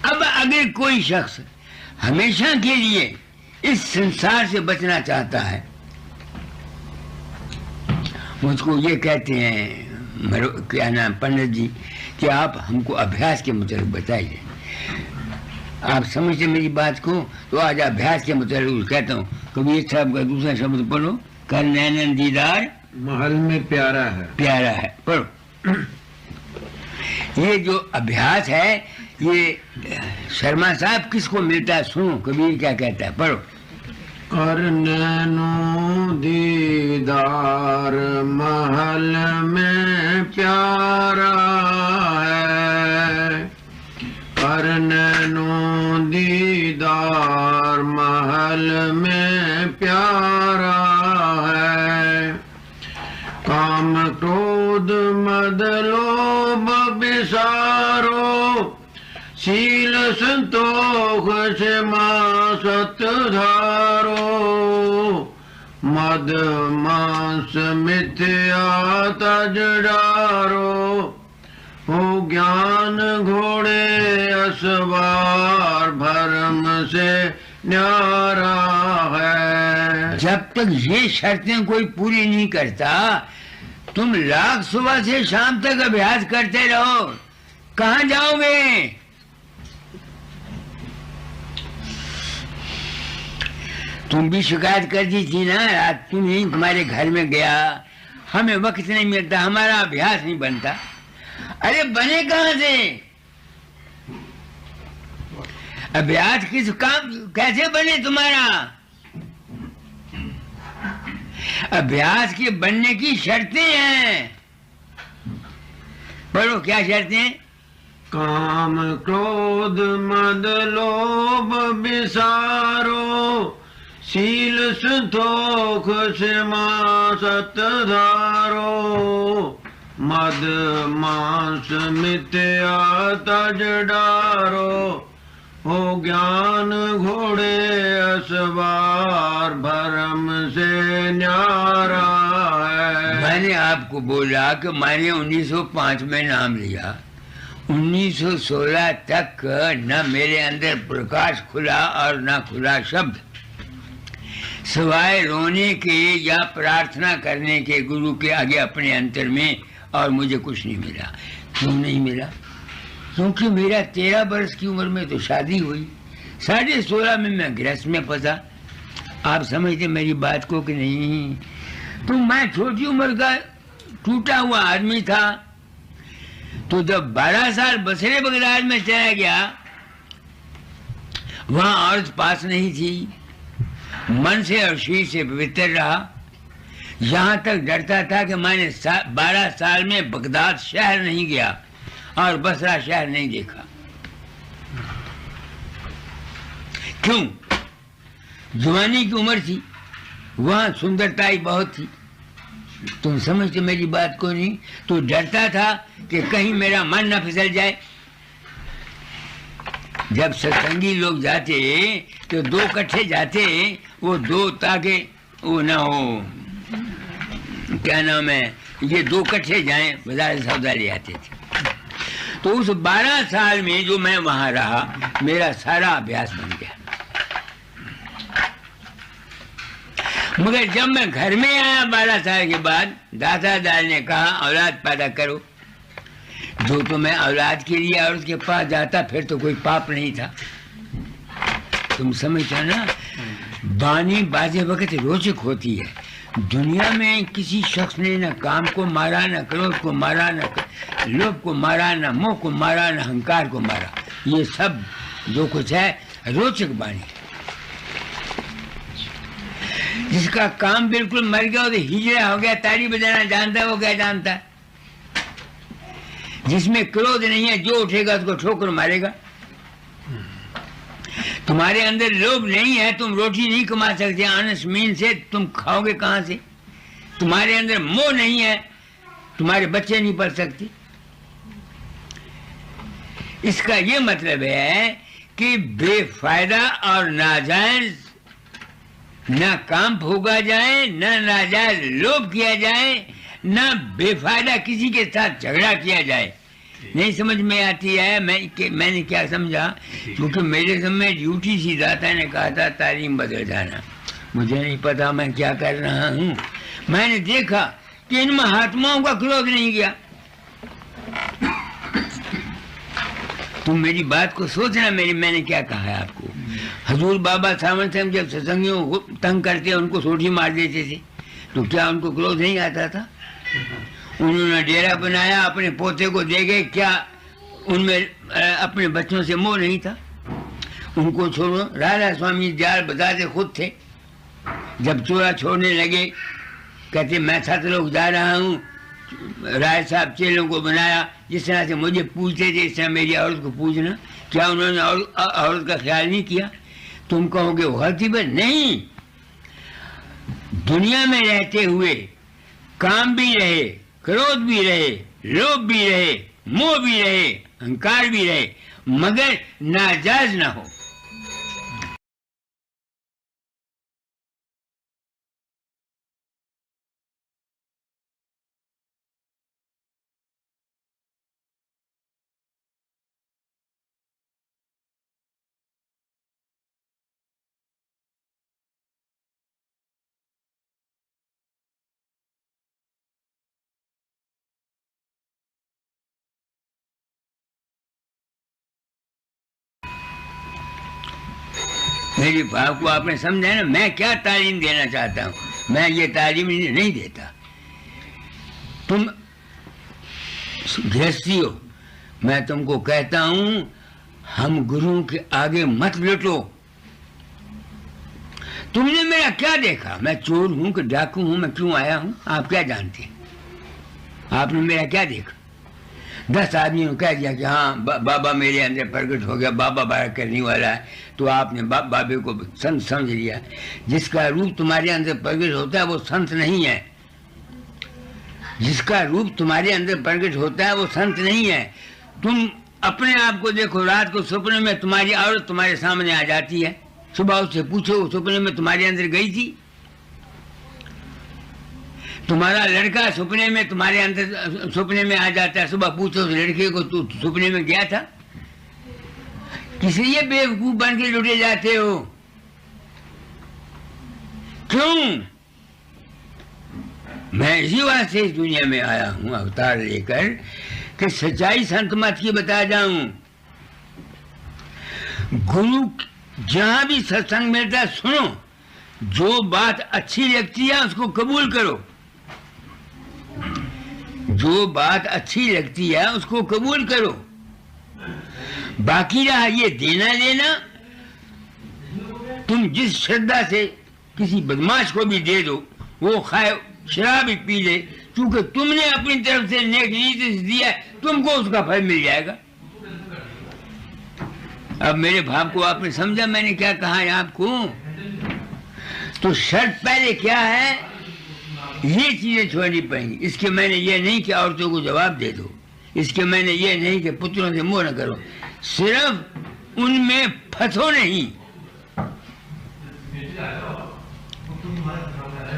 अब अगर कोई शख्स हमेशा के लिए इस संसार से बचना चाहता है, मुझको ये कहते हैं क्या नाम पंडित जी कि आप हमको अभ्यास के मतलब बताइए। आप समझते मेरी बात को? तो आज अभ्यास के मतलब कहता हूँ। कबीर साहब का दूसरा शब्द पढ़ो, कर नैनन दीदार महल में प्यारा है, प्यारा है, पढ़ो। ये जो अभ्यास है ये शर्मा साहब किसको मिलता है? सुनो कबीर क्या कहता है, पढ़ो। कर नैनो दीदार महल में प्यारा है, कर नैनो दीदार महल में प्यारा है, काम क्रोध मद लोभ विसारो, शील संतोष क्षमा सत धारो, मद मांस मिथ्या तज डारो, हो ज्ञान घोड़े असवार भरम से न्यारा है। जब तक ये शर्तें कोई पूरी नहीं करता, तुम लाख सुबह से शाम तक अभ्यास करते रहो, कहाँ जाओगे? तुम भी शिकायत कर दी थी ना, रात तुम्हारे घर में गया, हमें वक्त नहीं मिलता, हमारा अभ्यास नहीं बनता। अरे बने कहाँ से अभ्यास? किस काम कैसे बने तुम्हारा? अभ्यास के बनने की शर्तें हैं, पढ़ो क्या शर्तें? काम क्रोध मद लोभ विसारो, शील संतोष क्षमा सत धारो, मद मांस मिथ्या तज डारो, हो ज्ञान घोड़े असवार भरम से न्यारा है। मैंने आपको बोला कि मैंने 1905 में नाम लिया, 1916 तक न मेरे अंदर प्रकाश खुला और न खुला शब्द, सिवाय रोने के या प्रार्थना करने के गुरु के आगे अपने अंतर में, और मुझे कुछ नहीं मिला। क्यों नहीं मिला? क्योंकि मेरा 13 वर्ष की उम्र में तो शादी हुई, 16.5 में मैं गृहस्थ में फंसा। आप समझते मेरी बात को कि नहीं? तो मैं छोटी उम्र का टूटा हुआ आदमी था। तो जब 12 साल बसरे बगदाद में चला गया, वहां औरत पास नहीं थी, मन से और शरीर से पवित्र रहा, यहाँ तक डरता था कि मैंने 12 साल में बगदाद शहर नहीं गया और बसरा शहर नहीं देखा। क्यों? जवानी की उम्र थी, वहाँ सुंदरता ही बहुत थी। तुम समझते मेरी बात को नहीं? तो डरता था कि कहीं मेरा मन न फिसल जाए। जब सत्संगी लोग जाते तो दो इकट्ठे जाते, वो दो ताकि वो ना हो, क्या नाम है, ये दो इकट्ठे जाएं बाजार से सौदा ले आते थे। तो उस 12 साल में जो मैं वहां रहा, मेरा सारा अभ्यास बन गया। मगर जब मैं घर में आया 12 साल के बाद, दातादार ने कहा औलाद पैदा करो। जो तो मैं औलाद के लिए और उसके पास जाता फिर तो कोई पाप नहीं था। तुम समझते ना, वाणी बाजे वक्त रोचक होती है। दुनिया में किसी शख्स ने न काम को मारा, न क्रोध को मारा, न लोभ को मारा, न मोह को मारा, न अहंकार को मारा। ये सब जो कुछ है रोचक वाणी। जिसका काम बिल्कुल मर गया तो हिजड़ा हो गया, ताली बजाना जानता है, वो क्या जानता है। जिसमें क्रोध नहीं है, जो उठेगा उसको ठोकर मारेगा। तुम्हारे अंदर लोभ नहीं है, तुम रोटी नहीं कमा सकते आनस मीन से, तुम खाओगे कहां से। तुम्हारे अंदर मोह नहीं है, तुम्हारे बच्चे नहीं पढ़ सकते। इसका ये मतलब है कि बेफायदा और नाजायज न काम भोगा जाए, न नाजायज लोभ किया जाए, न बेफायदा किसी के साथ झगड़ा किया जाए। नहीं समझ में आती है। मैंने क्या समझा, क्योंकि मेरे समय ड्यूटी सी दाता ने कहा था तालीम बदल जाना। मुझे नहीं पता मैं क्या कर रहा हूँ। मैंने देखा कि इन महात्माओं का क्रोध नहीं गया। तुम मेरी बात को सोचना, मैंने क्या कहा है आपको। हजूर बाबा सावन सिंह जब सत्संगियों को तंग करते उनको सोटी मार देते थे, तो क्या उनको क्रोध नहीं आता था। उन्होंने डेरा बनाया, अपने पोते को दे गए, क्या उनमें अपने बच्चों से मोह नहीं था। उनको छोड़ो। राधा स्वामी जाल बताते खुद थे, जब चोरा छोड़ने लगे कहते मैं 7 लोग जा रहा हूँ। राय साहब चेलों को बनाया, जिस तरह से मुझे पूछते थे इस तरह मेरी औरत को पूछना। क्या उन्होंने औरत का ख्याल नहीं किया। तुम कहोगे वो गलती पर नहीं। दुनिया में रहते हुए काम भी रहे, क्रोध भी रहे, लोभ भी रहे, मोह भी रहे, अहंकार भी रहे, मगर नाजायज ना हो। मेरी बात को आपने समझा ना। मैं क्या तालीम देना चाहता हूँ, मैं ये तालीम नहीं देता। तुम गृहस्थी हो, मैं तुमको कहता हूँ हम गुरु के आगे मत लुटो। तुमने मेरा क्या देखा, मैं चोर हूँ कि डाकू हूँ, मैं क्यों आया हूँ, आप क्या जानते हैं। आपने मेरा क्या देखा। 10 आदमियों ने कह दिया कि हाँ बाबा मेरे अंदर प्रकट हो गया, बाबा बारक करने वाला है, तो आपने बाबे को संत समझ लिया। जिसका रूप तुम्हारे अंदर प्रकट होता है वो संत नहीं है। जिसका रूप तुम्हारे अंदर प्रकट होता है वो संत नहीं है। तुम अपने आप को देखो, रात को सपने में तुम्हारी औरत तुम्हारे सामने आ जाती है, सुबह उससे पूछो सपने में तुम्हारे अंदर गई थी। तुम्हारा लड़का सपने में तुम्हारे अंदर सपने में आ जाता है, सुबह पूछो उस लड़के को तू सपने में गया था। किस लिए बेवकूफ बन के लुटे जाते हो, क्यों। मैं इसी वास्ते इस दुनिया में आया हूं अवतार लेकर कि सच्चाई संत मत की बता जाऊं। गुरु जहां भी सत्संग मिलता है सुनो, जो बात अच्छी लगती है उसको कबूल करो। जो बात अच्छी लगती है उसको कबूल करो। बाकी रहा ये देना लेना, तुम जिस श्रद्धा से किसी बदमाश को भी दे दो, वो खाए शराब भी पी ले, क्योंकि तुमने अपनी तरफ से नेक नीति से दिया, तुमको उसका फल मिल जाएगा। अब मेरे भाव को आपने समझा मैंने क्या कहा है आपको। तो शर्त पहले क्या है, ये चीजें छोड़नी पड़ेंगी। इसके मैंने ये नहीं कि औरतों को जवाब दे दो, इसके मैंने ये नहीं कि पुत्रों से मोह न करो। सिर्फ उनमें फंसो नहीं।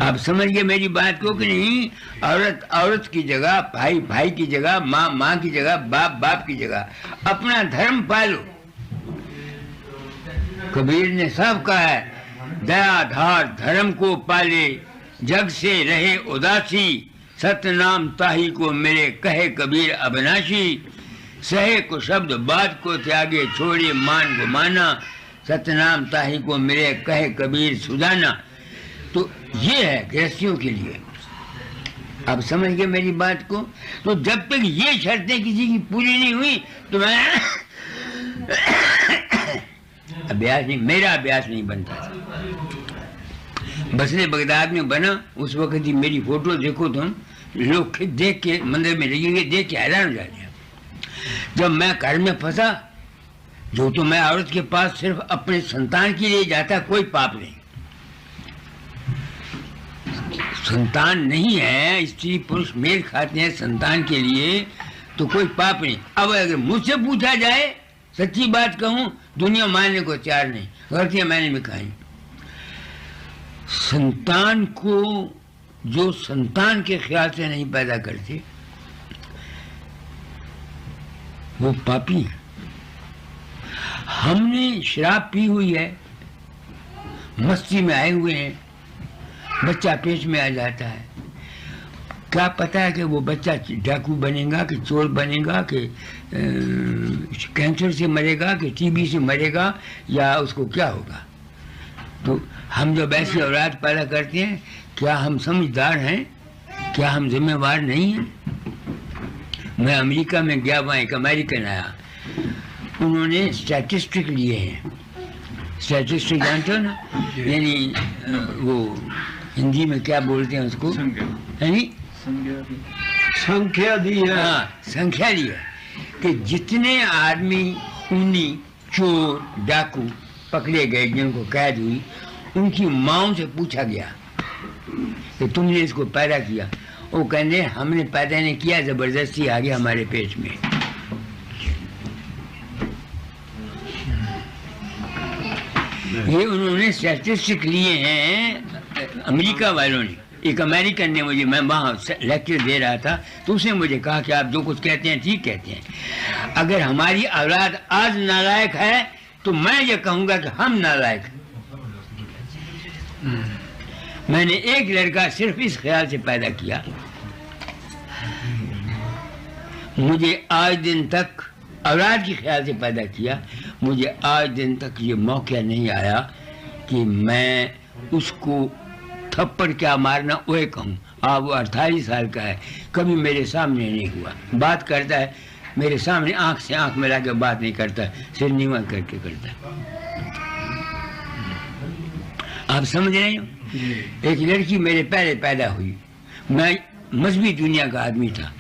आप समझ गए मेरी बात को कि नहीं? औरत औरत की जगह, भाई भाई की जगह, माँ माँ की जगह, बाप बाप की जगह, अपना धर्म पालो। कबीर ने सब कहा है, दयाधार धर्म को पाले, जग से रहे उदासी, सतनाम ताही को मेरे कहे कबीर अविनाशी, सहे को शब्द बात को त्यागे, छोड़े मान को माना, सतनाम ताही को मेरे कहे कबीर सुजाना। तो ये है गृहस्थियों के लिए। अब समझ गए मेरी बात को? तो जब तक ये शर्तें किसी की पूरी नहीं हुई तो मैं अभ्यास नहीं, मेरा अभ्यास नहीं बनता था। बसरे बगदाद में बना उस वक्त ही मेरी फोटो देखो तुम, लोग देख के मंदिर में लगी हुई देख के हैरान हो जाते हैं। जब मैं घर में फंसा, जो तो मैं औरत के पास सिर्फ अपने संतान के लिए जाता, कोई पाप नहीं। संतान नहीं है, स्त्री पुरुष मेल खाते हैं संतान के लिए, तो कोई पाप नहीं। अब अगर मुझसे पूछा जाए, सच्ची बात कहूं, दुनिया मानने को तैयार नहीं, गलतियां मैंने भी कही। संतान को जो संतान के ख्याल से नहीं पैदा करते वो पापी है। हमने शराब पी हुई है, मस्ती में आए हुए हैं, बच्चा पेट में आ जाता है, क्या पता है कि वो बच्चा डाकू बनेगा कि चोर बनेगा कि कैंसर से मरेगा कि टीबी से मरेगा या उसको क्या होगा। तो हम जब ऐसी औलाद पैदा करते हैं, क्या हम समझदार हैं? क्या हम जिम्मेवार नहीं हैं? मैं अमेरिका में गया, वहाँ एक अमेरिकन आया, उन्होंने स्टैटिस्टिक लिए हैं। स्टैटिस्टिक जानते हो ना, यानी वो हिंदी में क्या बोलते हैं उसको, संख्या दी है। हाँ, संख्या दी है कि जितने आदमी खूनी चोर डाकू पकड़े गए, जिनको कैद हुई, उनकी माँओं से पूछा गया कि तुमने इसको पैदा किया। वो कहने हमने पैदा नहीं किया, जबरदस्ती आ गया हमारे पेट में। ये उन्होंने स्टैटिस्टिक लिए हैं अमेरिका वालों ने। एक अमेरिकन ने मुझे, मैं वहाँ लेक्चर दे रहा था, तो उसने मुझे कहा कि आप जो कुछ कहते हैं ठीक कहते हैं। अगर हमारी औलाद आज नालायक है तो मैं ये कहूँगा कि हम नालायक हैं। मैंने एक लड़का सिर्फ इस ख्याल से पैदा किया, मुझे आज दिन तक औलाद के ख्याल से पैदा किया, मुझे आज दिन तक ये मौका नहीं आया कि मैं उसको थप्पड़ क्या मारना वही कहूँ। अब वो 48 साल का है, कभी मेरे सामने नहीं हुआ। बात करता है मेरे सामने, आंख से आंख मिला के बात नहीं करता, सिर नीवा करके करता है। आप समझ रहे हो? एक लड़की मेरे पहले पैदा हुई, मैं मजहबी दुनिया का आदमी था,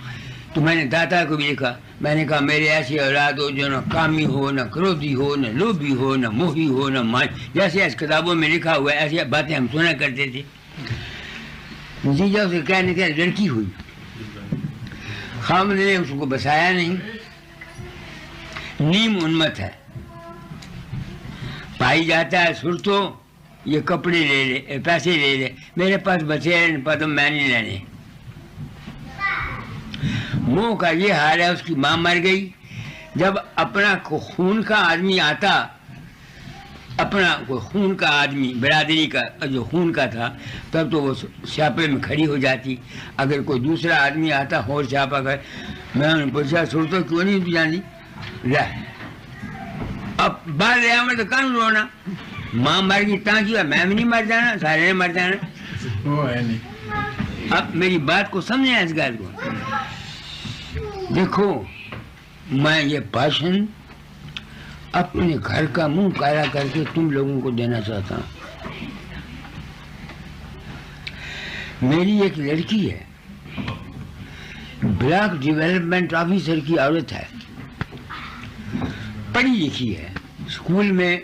तो मैंने दाता को भी लिखा, मैंने कहा मेरे ऐसी औलाद हो जो न कामी हो, न क्रोधी हो, न लोभी हो, न मोही हो, न मान, जैसे ऐसी किताबों में लिखा हुआ है, ऐसी बातें हम सुना करते थे। जीजा उसे कहने के लड़की हुई, खामद ने उसको बसाया नहीं, नीम उन्मत है, पाई जाता है सुरतो, ये कपड़े ले ले, पैसे ले ले, मेरे पास बचे हैं पर मैं नहीं लेने। मुंह का ये हाल है, उसकी माँ मर गई। जब अपना खून का आदमी आता, अपना खून का आदमी बिरादरी का जो खून का था, तब तो वो स्यापे में खड़ी हो जाती। अगर कोई दूसरा आदमी आता और स्यापा कर, मैं उन्हें पूछा सुरतो क्यों नहीं जानी, अब बाहर रहा मैं तो कानून रोना, माँ मर गई ताकि मैं भी नहीं मर जाना, सारे ने मर जाना। वो है नहीं। अब मेरी बात को समझे इस बात को। देखो मैं ये भाषण अपने घर का मुंह काला करके तुम लोगों को देना चाहता हूँ। मेरी एक लड़की है, ब्लॉक डेवलपमेंट ऑफिसर की औरत है, पढ़ी लिखी है, स्कूल में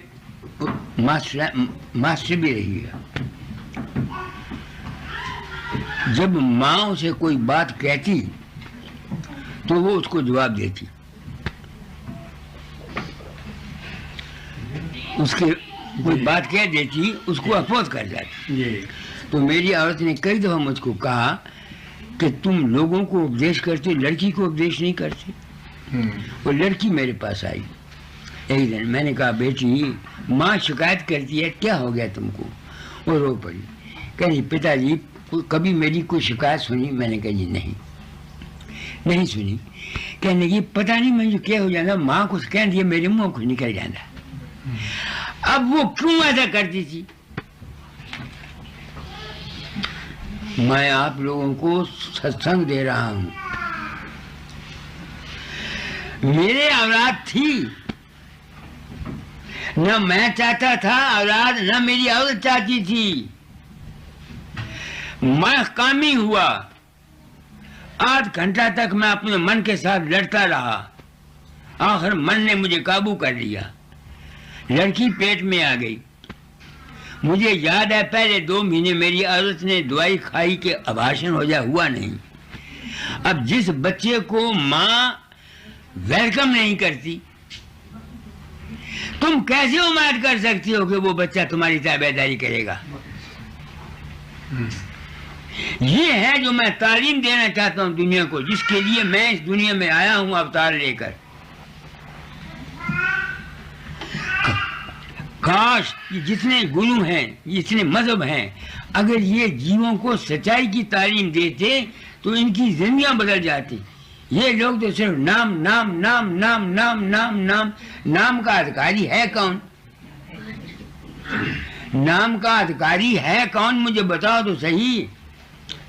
मास्टर भी रही है। जब माँ से कोई बात कहती तो वो उसको जवाब देती। उसके कोई बात कह देती, उसको अपोज कर जाती। तो मेरी औरत ने कई दफा मुझको कहा कि तुम लोगों को उपदेश करते, लड़की को उपदेश नहीं करते। वो लड़की मेरे पास आई एक दिन, मैंने कहा बेटी माँ शिकायत करती है, क्या हो गया तुमको? वो रो पड़ी, कहीं पिताजी कभी मेरी कोई शिकायत सुनी? मैंने कहा जी नहीं सुनी। कहने लगी पता नहीं मुझे क्या हो जाता, माँ कुछ कह दिया मेरे मुंह कुछ निकल जाता। अब वो क्यों ऐसा करती थी? मैं आप लोगों को सत्संग दे रहा हूं। मेरे औलाद थी, न मैं चाहता था औलाद, न मेरी औरत चाहती थी। मैं कामी हुआ, आध घंटा तक मैं अपने मन के साथ लड़ता रहा। आखिर मन ने मुझे काबू कर लिया, लड़की पेट में आ गई। मुझे याद है पहले 2 महीने मेरी औरत ने दवाई खाई के अभाषण हो जा, हुआ नहीं। अब जिस बच्चे को माँ वेलकम नहीं करती, तुम कैसे उम्मीद कर सकती हो कि वो बच्चा तुम्हारी ताबेदारी करेगा? ये है जो मैं तालीम देना चाहता हूं दुनिया को, जिसके लिए मैं इस दुनिया में आया हूं अवतार लेकर। काश जितने गुरु हैं, जितने मजहब हैं, अगर ये जीवों को सच्चाई की तालीम देते तो इनकी जिंदगियां बदल जाती। ये लोग तो सिर्फ नाम नाम नाम नाम नाम नाम नाम नाम का अधिकारी है कौन? नाम का अधिकारी है कौन? मुझे बताओ तो सही।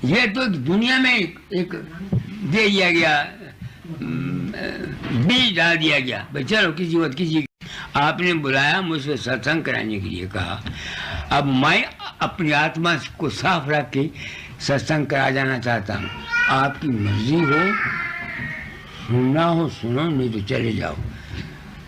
ये तो दुनिया में एक दे दिया गया, बीज डाल दिया गया, भाई चलो किसी वक्त किसी। आपने बुलाया, मुझसे सत्संग कराने के लिए कहा। अब मैं अपनी आत्मा को साफ रख के सत्संग करा जाना चाहता हूँ। आपकी मर्जी हो, सुनना हो सुनो, नहीं तो चले जाओ।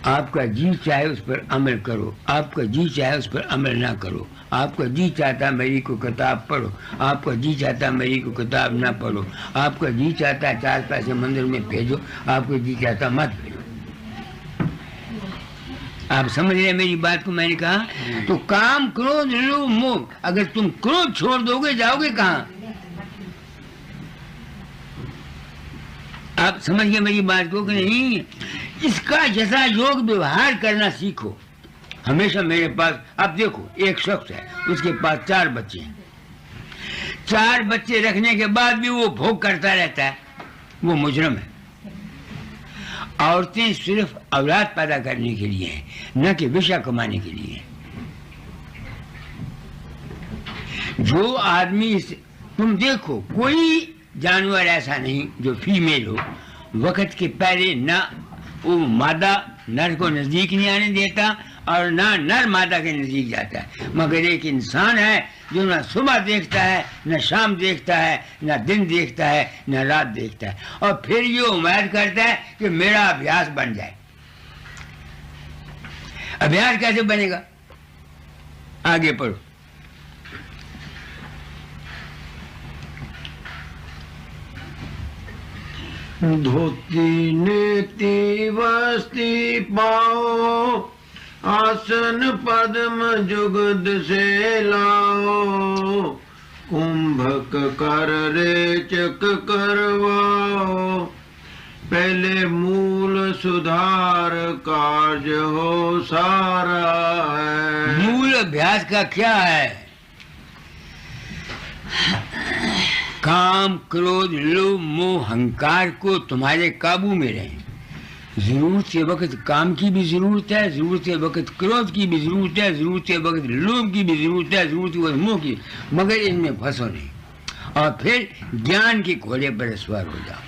आपका जी चाहे उस पर अमल करो, आपका जी चाहे उस पर अमल ना करो। आपका जी चाहता मेरी को किताब पढ़ो, आपका जी चाहता मेरी को किताब ना पढ़ो। आपका जी चाहता 4 पैसे मंदिर में भेजो, आपका जी चाहता मत भेजो। आप समझ रहे मेरी बात को? मैंने कहा तो काम क्रोध लोभ मोह, अगर तुम क्रोध छोड़ दोगे जाओगे कहाँ? आप समझ गए मेरी बात को कि नहीं? इसका जैसा योग व्यवहार करना सीखो। हमेशा मेरे पास, अब देखो एक शख्स है, उसके पास 4 बच्चे हैं। 4 बच्चे रखने के बाद भी वो भोग करता रहता है, वो मुजरम है। औरतें सिर्फ औलाद पैदा करने के लिए हैं, न कि विषय कमाने के लिए। जो आदमी, तुम देखो कोई जानवर ऐसा नहीं जो फीमेल हो, वक्त के पहले न वो मादा नर को नजदीक नहीं आने देता और ना नर मादा के नजदीक जाता है। मगर एक इंसान है जो ना सुबह देखता है, न शाम देखता है, न दिन देखता है, न रात देखता है, और फिर ये उम्मीद करता है कि मेरा अभ्यास बन जाए। अभ्यास कैसे बनेगा? आगे पढ़ो। धोती नेति वस्ती पाओ, आसन पद्म जुगद से लाओ। कुंभक कर रेचक करवाओ, पहले मूल सुधार कार्य हो सारा है। मूल अभ्यास का क्या है? काम क्रोध लोभ मोह अहंकार को तुम्हारे काबू में रहे। जरूरत के वक्त काम की भी जरूरत है, जरूरत के वक्त क्रोध की भी जरूरत है, जरूरत के वक्त लोभ की भी जरूरत है, जरूरत के वक्त मोह की, मगर इनमें फंसो नहीं और फिर ज्ञान के घोड़े पर सवार हो जाओ।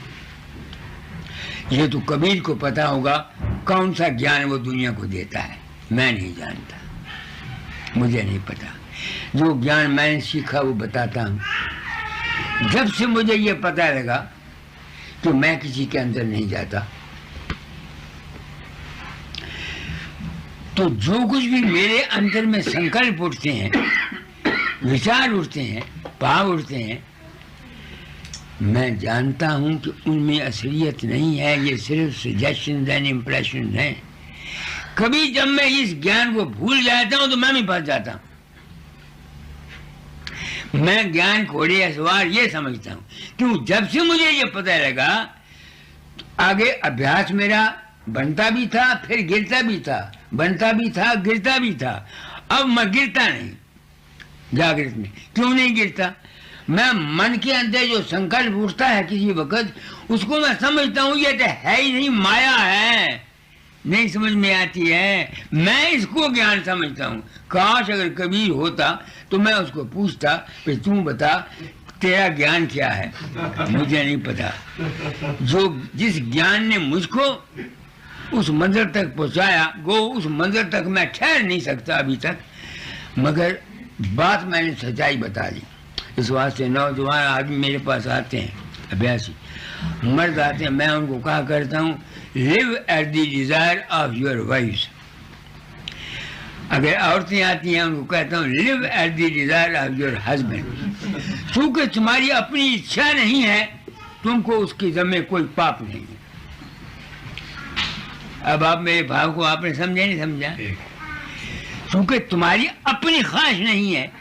ये तो कबीर को पता होगा कौन सा ज्ञान वो दुनिया को देता है। मैं नहीं जानता, मुझे नहीं पता। जो ज्ञान मैंने सीखा वो बताता हूँ। जब से मुझे ये पता लगा कि मैं किसी के अंदर नहीं जाता, तो जो कुछ भी मेरे अंदर में संकल्प उठते हैं, विचार उठते हैं, भाव उठते हैं, मैं जानता हूं कि उनमें असलियत नहीं है। ये सिर्फ सजेशन एंड इम्प्रेशन है। कभी जब मैं इस ज्ञान को भूल जाता हूं तो मैं भी फंस जाता हूं। मैं ज्ञान खोड़े असवार ये समझता हूं, क्यों जब से मुझे ये पता लगा आगे अभ्यास मेरा बनता भी था, फिर गिरता भी था, बनता भी था, गिरता भी था। अब मैं गिरता नहीं जागृत में। क्यों नहीं गिरता? मैं मन के अंदर जो संकल्प उठता है किसी वक्त, उसको मैं समझता हूं ये तो है ही नहीं, माया है, नहीं समझ में आती है। मैं इसको ज्ञान समझता हूं। काश अगर कबीर होता तो मैं उसको पूछता कि तू बता तेरा ज्ञान क्या है? मुझे नहीं पता। जो जिस ज्ञान ने मुझको उस मंजिल तक पहुंचाया, गो उस मंजिल तक मैं ठहर नहीं सकता अभी तक, मगर बात मैंने सच्चाई बता दी। इस वास्ते नौजवान आदमी मेरे पास आते हैं, अभ्यासी मर्द आते हैं, मैं उनको कहा करता हूँ live at the desire of your wife. अगर औरतें आती हैं उनको कहता हूँ live at the desire of your husband. क्योंकि तुम्हारी अपनी इच्छा नहीं है, तुमको उसके ज़म्मे कोई पाप नहीं है। अब आप मेरे भाव को आपने समझा नहीं समझा? क्योंकि तुम्हारी अपनी ख्वाहिश नहीं है,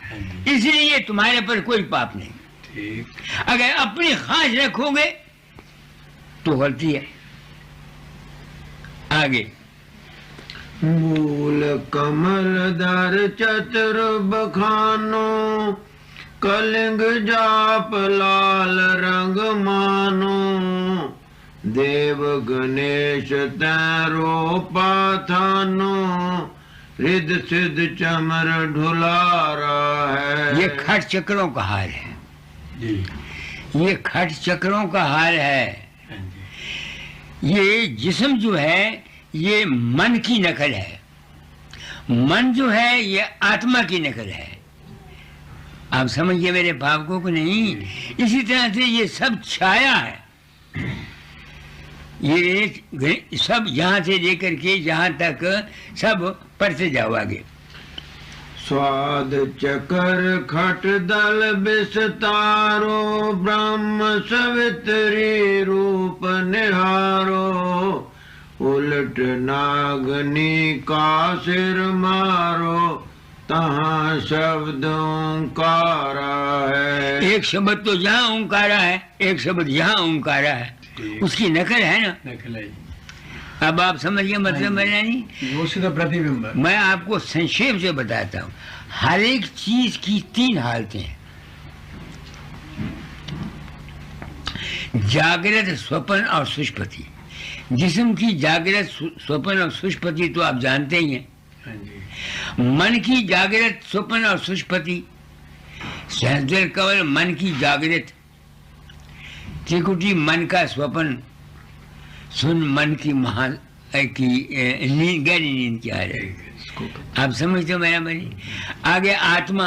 इसलिए तुम्हारे पर कोई पाप नहीं। अगर अपनी ख्वाहिश रखोगे तो गलती है। आगे मूल कमल दर चतुर बखानो, कलिंग जाप लाल रंग मानो, देव गणेश तैरो पाथानो, रिद सिद्ध चमर ढुलारा है। ये खट चक्रों का हार है, ये खट चक्रों का हार है। ये जिस्म जो है ये मन की नकल है, मन जो है ये आत्मा की नकल है। आप समझिए मेरे भाव को कि नहीं? इसी तरह से ये सब छाया है, ये सब यहाँ से लेकर के जहाँ तक सब पढ़ते जाओ आगे। स्वाद चकर खट दल विस्तारो, ब्रह्म सवित्री रूप निहारो, उलट नागनी का सिर मारो, तहाँ शब्द ओंकारा है। एक शब्द तो यहाँ ओंकारा है, एक शब्द यहाँ ओंकारा है, उसकी नकल है ना। नकल है। अब आप समझिए मतलब मेरा नहीं, वो सीधा प्रतिबिंब। मैं आपको संक्षेप से बताता हूँ। हर एक चीज की तीन हालतें हैं, जागृत, स्वप्न और सुषुप्ति। जिस्म की जागृत, स्वप्न और सुषुप्ति तो आप जानते ही हैं। मन की जागृत, स्वप्न और सुषुप्ति, सहस्त्र कवल मन की जागृत, त्रिकुटी मन का स्वप्न, सुन मन की महान की नींद, गहरी नींद क्या है। आप समझते हो मेरा बनी? आगे आत्मा,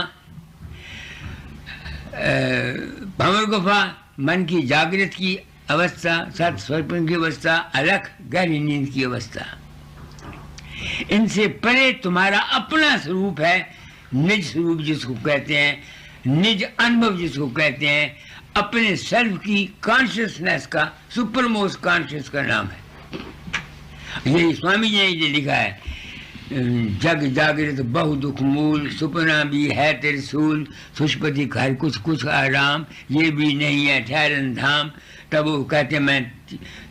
भंवर गुफा, मन की जागृत की अवस्था, सत स्वप्न की अवस्था, अलख गहरी नींद की अवस्था। इनसे परे तुम्हारा अपना स्वरूप है, निज स्वरूप जिसको कहते हैं, निज अनुभव जिसको कहते हैं, अपने सेल्फ की कॉन्शियसनेस का, सुपरमोस्ट कॉन्शियस का नाम है। ये स्वामी जी ने ये लिखा है, जग जागृत बहु दुख मूल, सुपना भी है त्रिशूल, सुषुप्ति घर कुछ कुछ आराम, ये भी नहीं है ठहरन धाम। तब वो कहते मैं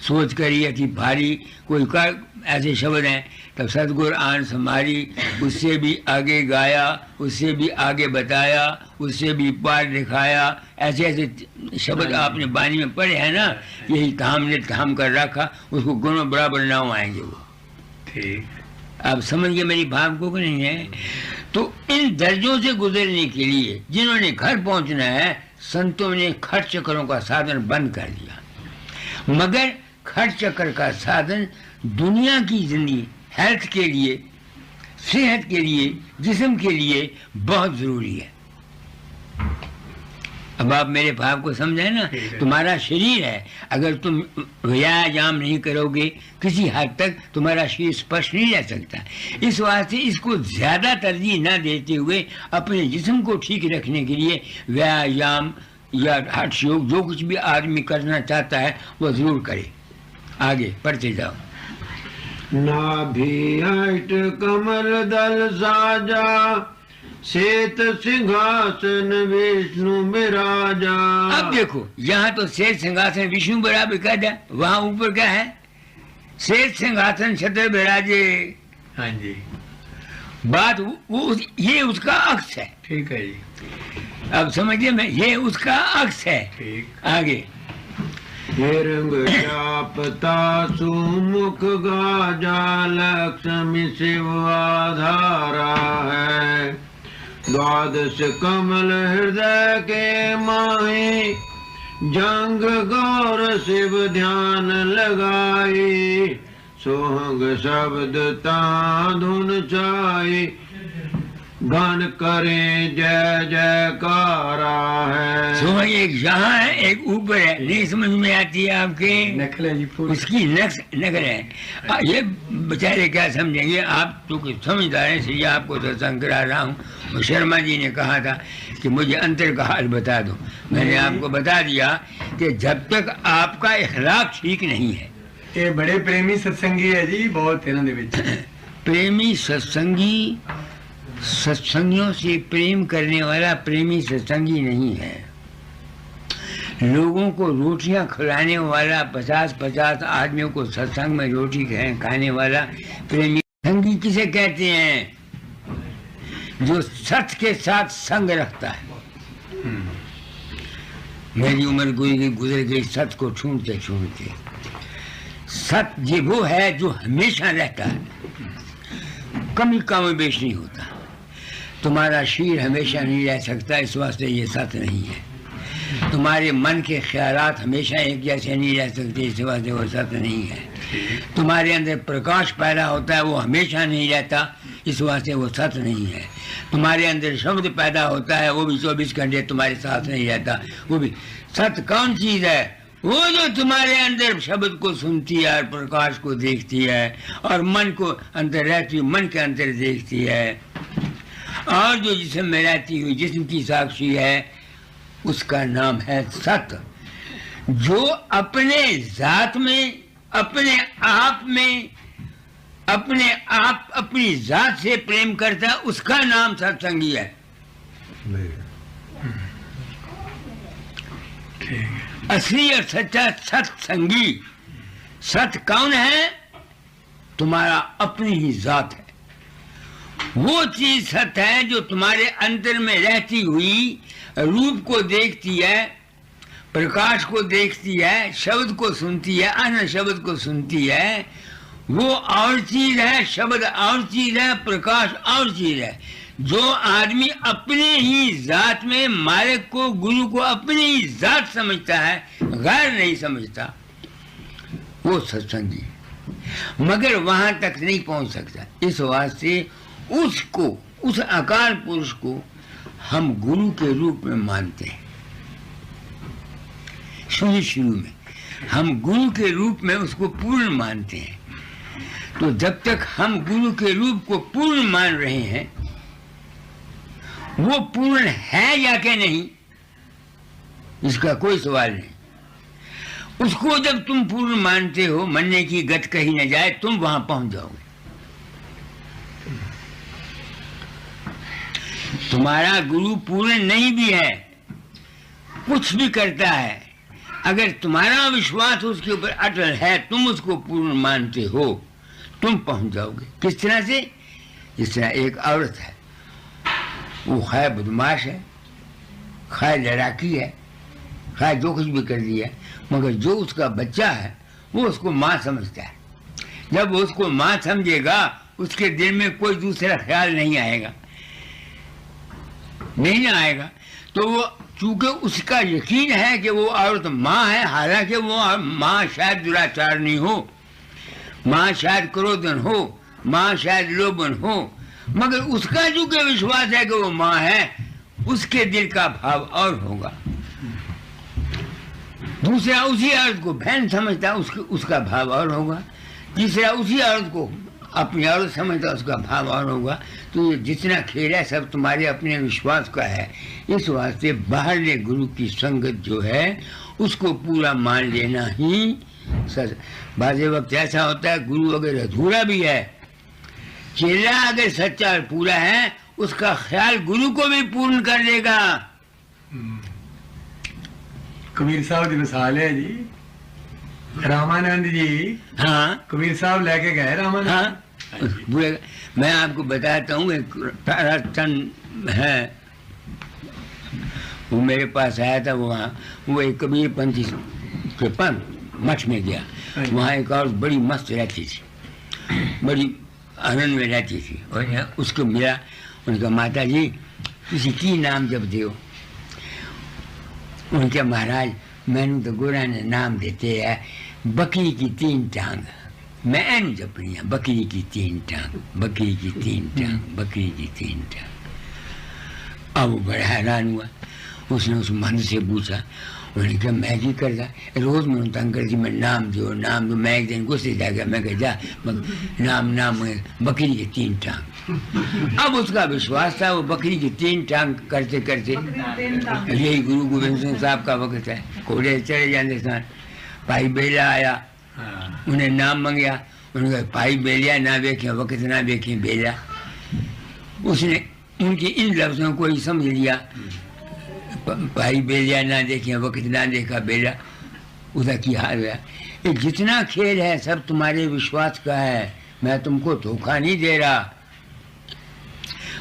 सोच करी अति भारी, कोई कर ऐसे शब्द हैं। तब सतगुरु आन समारी, उससे भी आगे गाया, उससे भी आगे बताया, उससे भी पार दिखाया। ऐसे ऐसे शब्द आपने बानी में पढ़े हैं ना। यही थाम ने थाम कर रखा, उसको गुणों बराबर नाम आएंगे वो। ठीक, आप समझिए मेरी भाव को नहीं है? तो इन दर्जों से गुजरने के लिए जिन्होंने घर पहुंचना है, संतों ने खट चक्रों का साधन बंद कर दिया। मगर खट चक्र का साधन दुनिया की जिंदगी, हेल्थ के लिए, सेहत के लिए, जिस्म के लिए बहुत जरूरी है। अब आप मेरे भाव को समझे ना? तुम्हारा शरीर है, अगर तुम व्यायाम नहीं करोगे किसी हद तक तुम्हारा शरीर स्पष्ट नहीं रह सकता। इस वास्ते इसको ज्यादा तरजीह न देते हुए अपने जिस्म को ठीक रखने के लिए व्यायाम या हठ योग, जो कुछ भी आदमी करना चाहता है वो जरूर करे। आगे पढ़ते जाओ। नाभि हट कमल दल साजा, श्वेत सिंहासन विष्णु विराजा। अब देखो यहाँ तो श्वेत सिंहासन विष्णु बराबर कह दिया, वहाँ ऊपर क्या है? श्वेत सिंहासन छत्र विराजे। हाँ जी, बात वो ये उसका अक्ष है। ठीक है जी, अब समझिए मैं, ये उसका अक्ष है। ठीक। आगे हिरंग चापता सुमुख गाजा लक्ष्मी शिव आधारा है। द्वादश कमल हृदय के माही जंग गौर शिव ध्यान लगाई। सोहंग शब्द धुन चाई गण करें जय जयकारा है। सुबह एक यहाँ है एक ऊपर है, नहीं समझ में आती है आपके? नकल है जी पूरी। उसकी नकल है। ये बेचारे क्या समझेंगे? आप तो कुछ समझदार हैं, इसलिए आपको सत्संग करा रहा हूँ। और शर्मा जी ने कहा था कि मुझे अंतर का हाल बता दो। मैंने आपको बता दिया कि जब तक आपका इखलाक ठीक नहीं है। ये बड़े प्रेमी सत्संगी है जी, बहुत इन्होंने प्रेमी सत्संगी सत्संगियों से प्रेम करने वाला प्रेमी सत्संगी नहीं है। लोगों को रोटियां खिलाने वाला 50-50 आदमियों को सत्संग में रोटी खाने वाला प्रेमी सत्संगी किसे कहते हैं? जो सत्य के साथ संग रखता है। मेरी उम्र गुजर गई सत्य को छूटते छूटते। सत्य वो है जो हमेशा रहता है, कमी कमोबेश नहीं होता। तुम्हारा शरीर हमेशा नहीं रह सकता, इस वास्ते ये सत्य नहीं है। तुम्हारे मन के ख्यालात हमेशा एक जैसे नहीं रह सकते, इस वास्ते वो सत्य नहीं है। तुम्हारे अंदर प्रकाश पैदा होता है, वो हमेशा नहीं रहता, इस वास्ते वो सत्य नहीं है। तुम्हारे अंदर शब्द पैदा होता है, वो भी 24 घंटे तुम्हारे साथ नहीं रहता, वो भी सत्य कौन चीज है? वो जो तुम्हारे अंदर शब्द को सुनती है और प्रकाश को देखती है और मन को अंदर रहती, मन के अंदर देखती है, और जो जिस्म में रहती हुई जिस्म की साक्षी है, उसका नाम है सत्य। जो अपने जात में, अपने आप में, अपने आप अपनी जात से प्रेम करता है, उसका नाम सत्संगी है। असली और सच्चा सत्संगी। सत्य कौन है? तुम्हारा अपनी ही जात है। वो चीज सत्य है जो तुम्हारे अंतर में रहती हुई रूप को देखती है, प्रकाश को देखती है, शब्द को सुनती है, अन्य शब्द को सुनती है। वो और चीज है, शब्द और चीज है, प्रकाश और चीज है। जो आदमी अपने ही जात में मालिक को, गुरु को अपनी ही जात समझता है, गैर नहीं समझता, वो सत्संगी है। मगर वहां तक नहीं पहुंच सकता। इस वास्ते उसको, उस अकाल पुरुष को हम गुरु के रूप में मानते हैं। शुरू में हम गुरु के रूप में उसको पूर्ण मानते हैं। तो जब तक हम गुरु के रूप को पूर्ण मान रहे हैं, वो पूर्ण है या कि नहीं, इसका कोई सवाल नहीं। उसको जब तुम पूर्ण मानते हो, मानने की गत कही न जाए, तुम वहां पहुंच जाओगे। तुम्हारा गुरु पूर्ण नहीं भी है, कुछ भी करता है, अगर तुम्हारा विश्वास उसके ऊपर अटल है, तुम उसको पूर्ण मानते हो, तुम पहुंच जाओगे। किस तरह से? जिस तरह एक औरत है, वो खैर बदमाश है, खैर लड़ाकी है, खैर जो कुछ भी कर दिया, मगर जो उसका बच्चा है वो उसको माँ समझता है। जब वो उसको माँ समझेगा, उसके दिल में कोई दूसरा ख्याल नहीं आएगा, नहीं आएगा। तो वो चूंकि उसका यकीन है कि वो औरत माँ है, हालांकि वो माँ शायद दुराचारणी हो, माँ शायद क्रोधन हो, माँ शायद लोभन हो, मगर उसका जो के विश्वास है कि वो माँ है, उसके दिल का भाव और होगा। दूसरा उसी औरत को बहन समझता है, उसका भाव और होगा। तीसरा उसी औरत को अपनी औरत समझता, उसका भाव और होगा। तो ये जितना खेल है सब तुम्हारे अपने विश्वास का है। इस वास्ते बाहरले गुरु की संगत जो है, उसको पूरा मान लेना ही सच बाजे वक्त ऐसा होता है गुरु अगर अधूरा भी है, चेला अगर सच्चा और पूरा है, उसका ख्याल गुरु को भी पूर्ण कर देगा। कबीर साहब की मिसाल है जी, रामानंद जी। हाँ कबीर साहब लेके गए रामानंद। हाँ पूरे मैं आपको बताता हूँ, एक ताराचंद है, वो मेरे पास आया था। वो एक कबीर पंथी के मठ में गया। वहाँ एक और बड़ी मस्त रहती थी, बड़ी आनंद में रहती थी, और उसको मिला। उनका माता जी किसी की नाम जब दियो, उनके महाराज मैनू तो गोरा ने नाम देते है बकरी की 3 टांग। मैं एन जपनिया बकरी की 3 टांग, बकरी की 3 टांग, बकरी की 3 टांग। अब वो बड़ा हैरान हुआ। उसने उस मन से पूछा, उन्होंने कहा मैं की करता रोज मैं तंग करती, मैं नाम दो नाम दो। मैं एक दिन गुस्से जा गया, मैं कहा जा नाम बकरी की 3 टांग। अब उसका विश्वास था, वो बकरी की 3 टांग करते करते, यही गुरु गोविंद सिंह साहब का वक्त है, घोड़े चढ़े जाते सन। भाई बेला आया, उन्हें नाम मंगया। उन्होंने कहा भाई बेलिया ना देखे वक्त ना देखे बेला। उसने उनके इन लफ्जों को ही समझ लिया, भाई बेलिया ना देखे वक्त ना देखा बेला। उधर की हाल है। ये जितना खेल है सब तुम्हारे विश्वास का है, मैं तुमको धोखा नहीं दे रहा।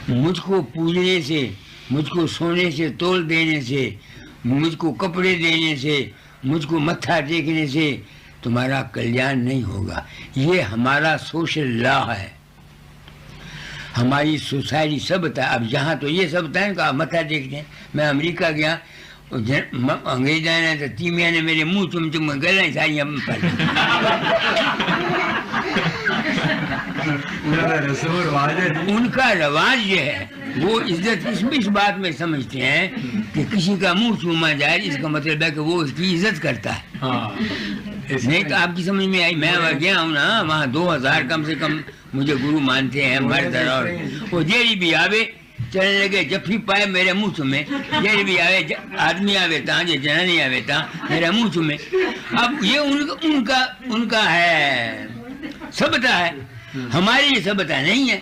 मुझको पूजने से, मुझको सोने से तोल देने से, मुझको कपड़े देने से, मुझको मत्था टेकने से तुम्हारा कल्याण नहीं होगा। ये हमारा सोशल लॉ है, हमारी सोसाइटी सभ्यता। अब यहाँ तो ये सभ्यता है कि मत्था टेकते हैं। मैं अमेरिका गया, अंग्रेजा ने तो तीमिया ने मेरे मुंह चुम चुम गला सारियाँ उनका रवाज ये है, वो इज्जत इस बात में समझते हैं कि किसी का मुंह चूमा जाए, इसका मतलब है कि वो उसकी इज्जत करता है। नहीं तो आपकी समझ में आई। मैं वहाँ गया हूँ ना, वहाँ 2000 कम से कम मुझे गुरु मानते हैं मर्द। और वो जेरी भी आवे चलने लगे, जफ्फी पाए मेरे मुंह चुमे। जेरी भी आवे, आदमी आवे ता, जे जनानी आवे ता मेरा मुंह चुमे। अब ये उनका है, सभ्यता है। हमारी ये सभ्यता नहीं है,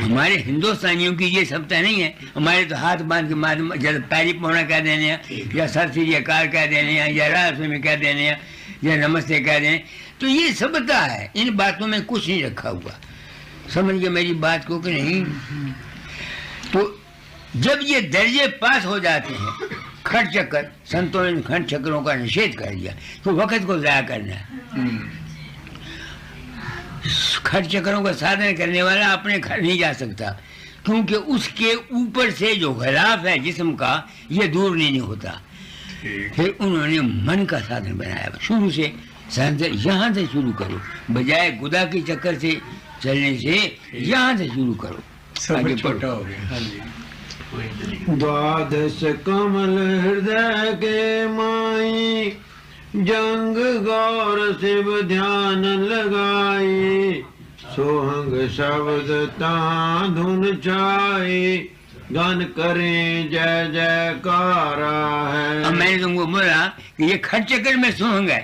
हमारे हिंदुस्तानियों की ये सभ्यता नहीं है। हमारे तो हाथ बांध के माध्यम जब पैरी पौना कह देने या सर श्री अकाल कह देने या रास्ते में कह देने या नमस्ते कह देने, तो ये सभ्यता है। इन बातों में कुछ नहीं रखा हुआ। समझ गए मेरी बात को कि नहीं? तो जब ये दर्जे पास हो जाते हैं, खट चक्कर, संतों ने खट चक्करों का निषेध कर दिया, तो वक्त को ज़ाया करना है। खट चक्करों का साधन करने वाला अपने घर नहीं जा सकता, क्योंकि उसके ऊपर से जो गिलाफ है जिस्म का, ये दूर नहीं होता। फिर उन्होंने मन का साधन बनाया। शुरू से यहाँ से शुरू करो, बजाय गुदा के चक्कर से चलने से यहाँ से शुरू करो। आगे छोटा हो गया। द्वादश कमल हृदय के माई, जंग गौर शिव ध्यान लगाई, सोहंग शब्द ता धुन छाई, गान करें जय जयकारा है। अब मैंने तुमको बोला कि ये खट चक्कर में सोहंग है,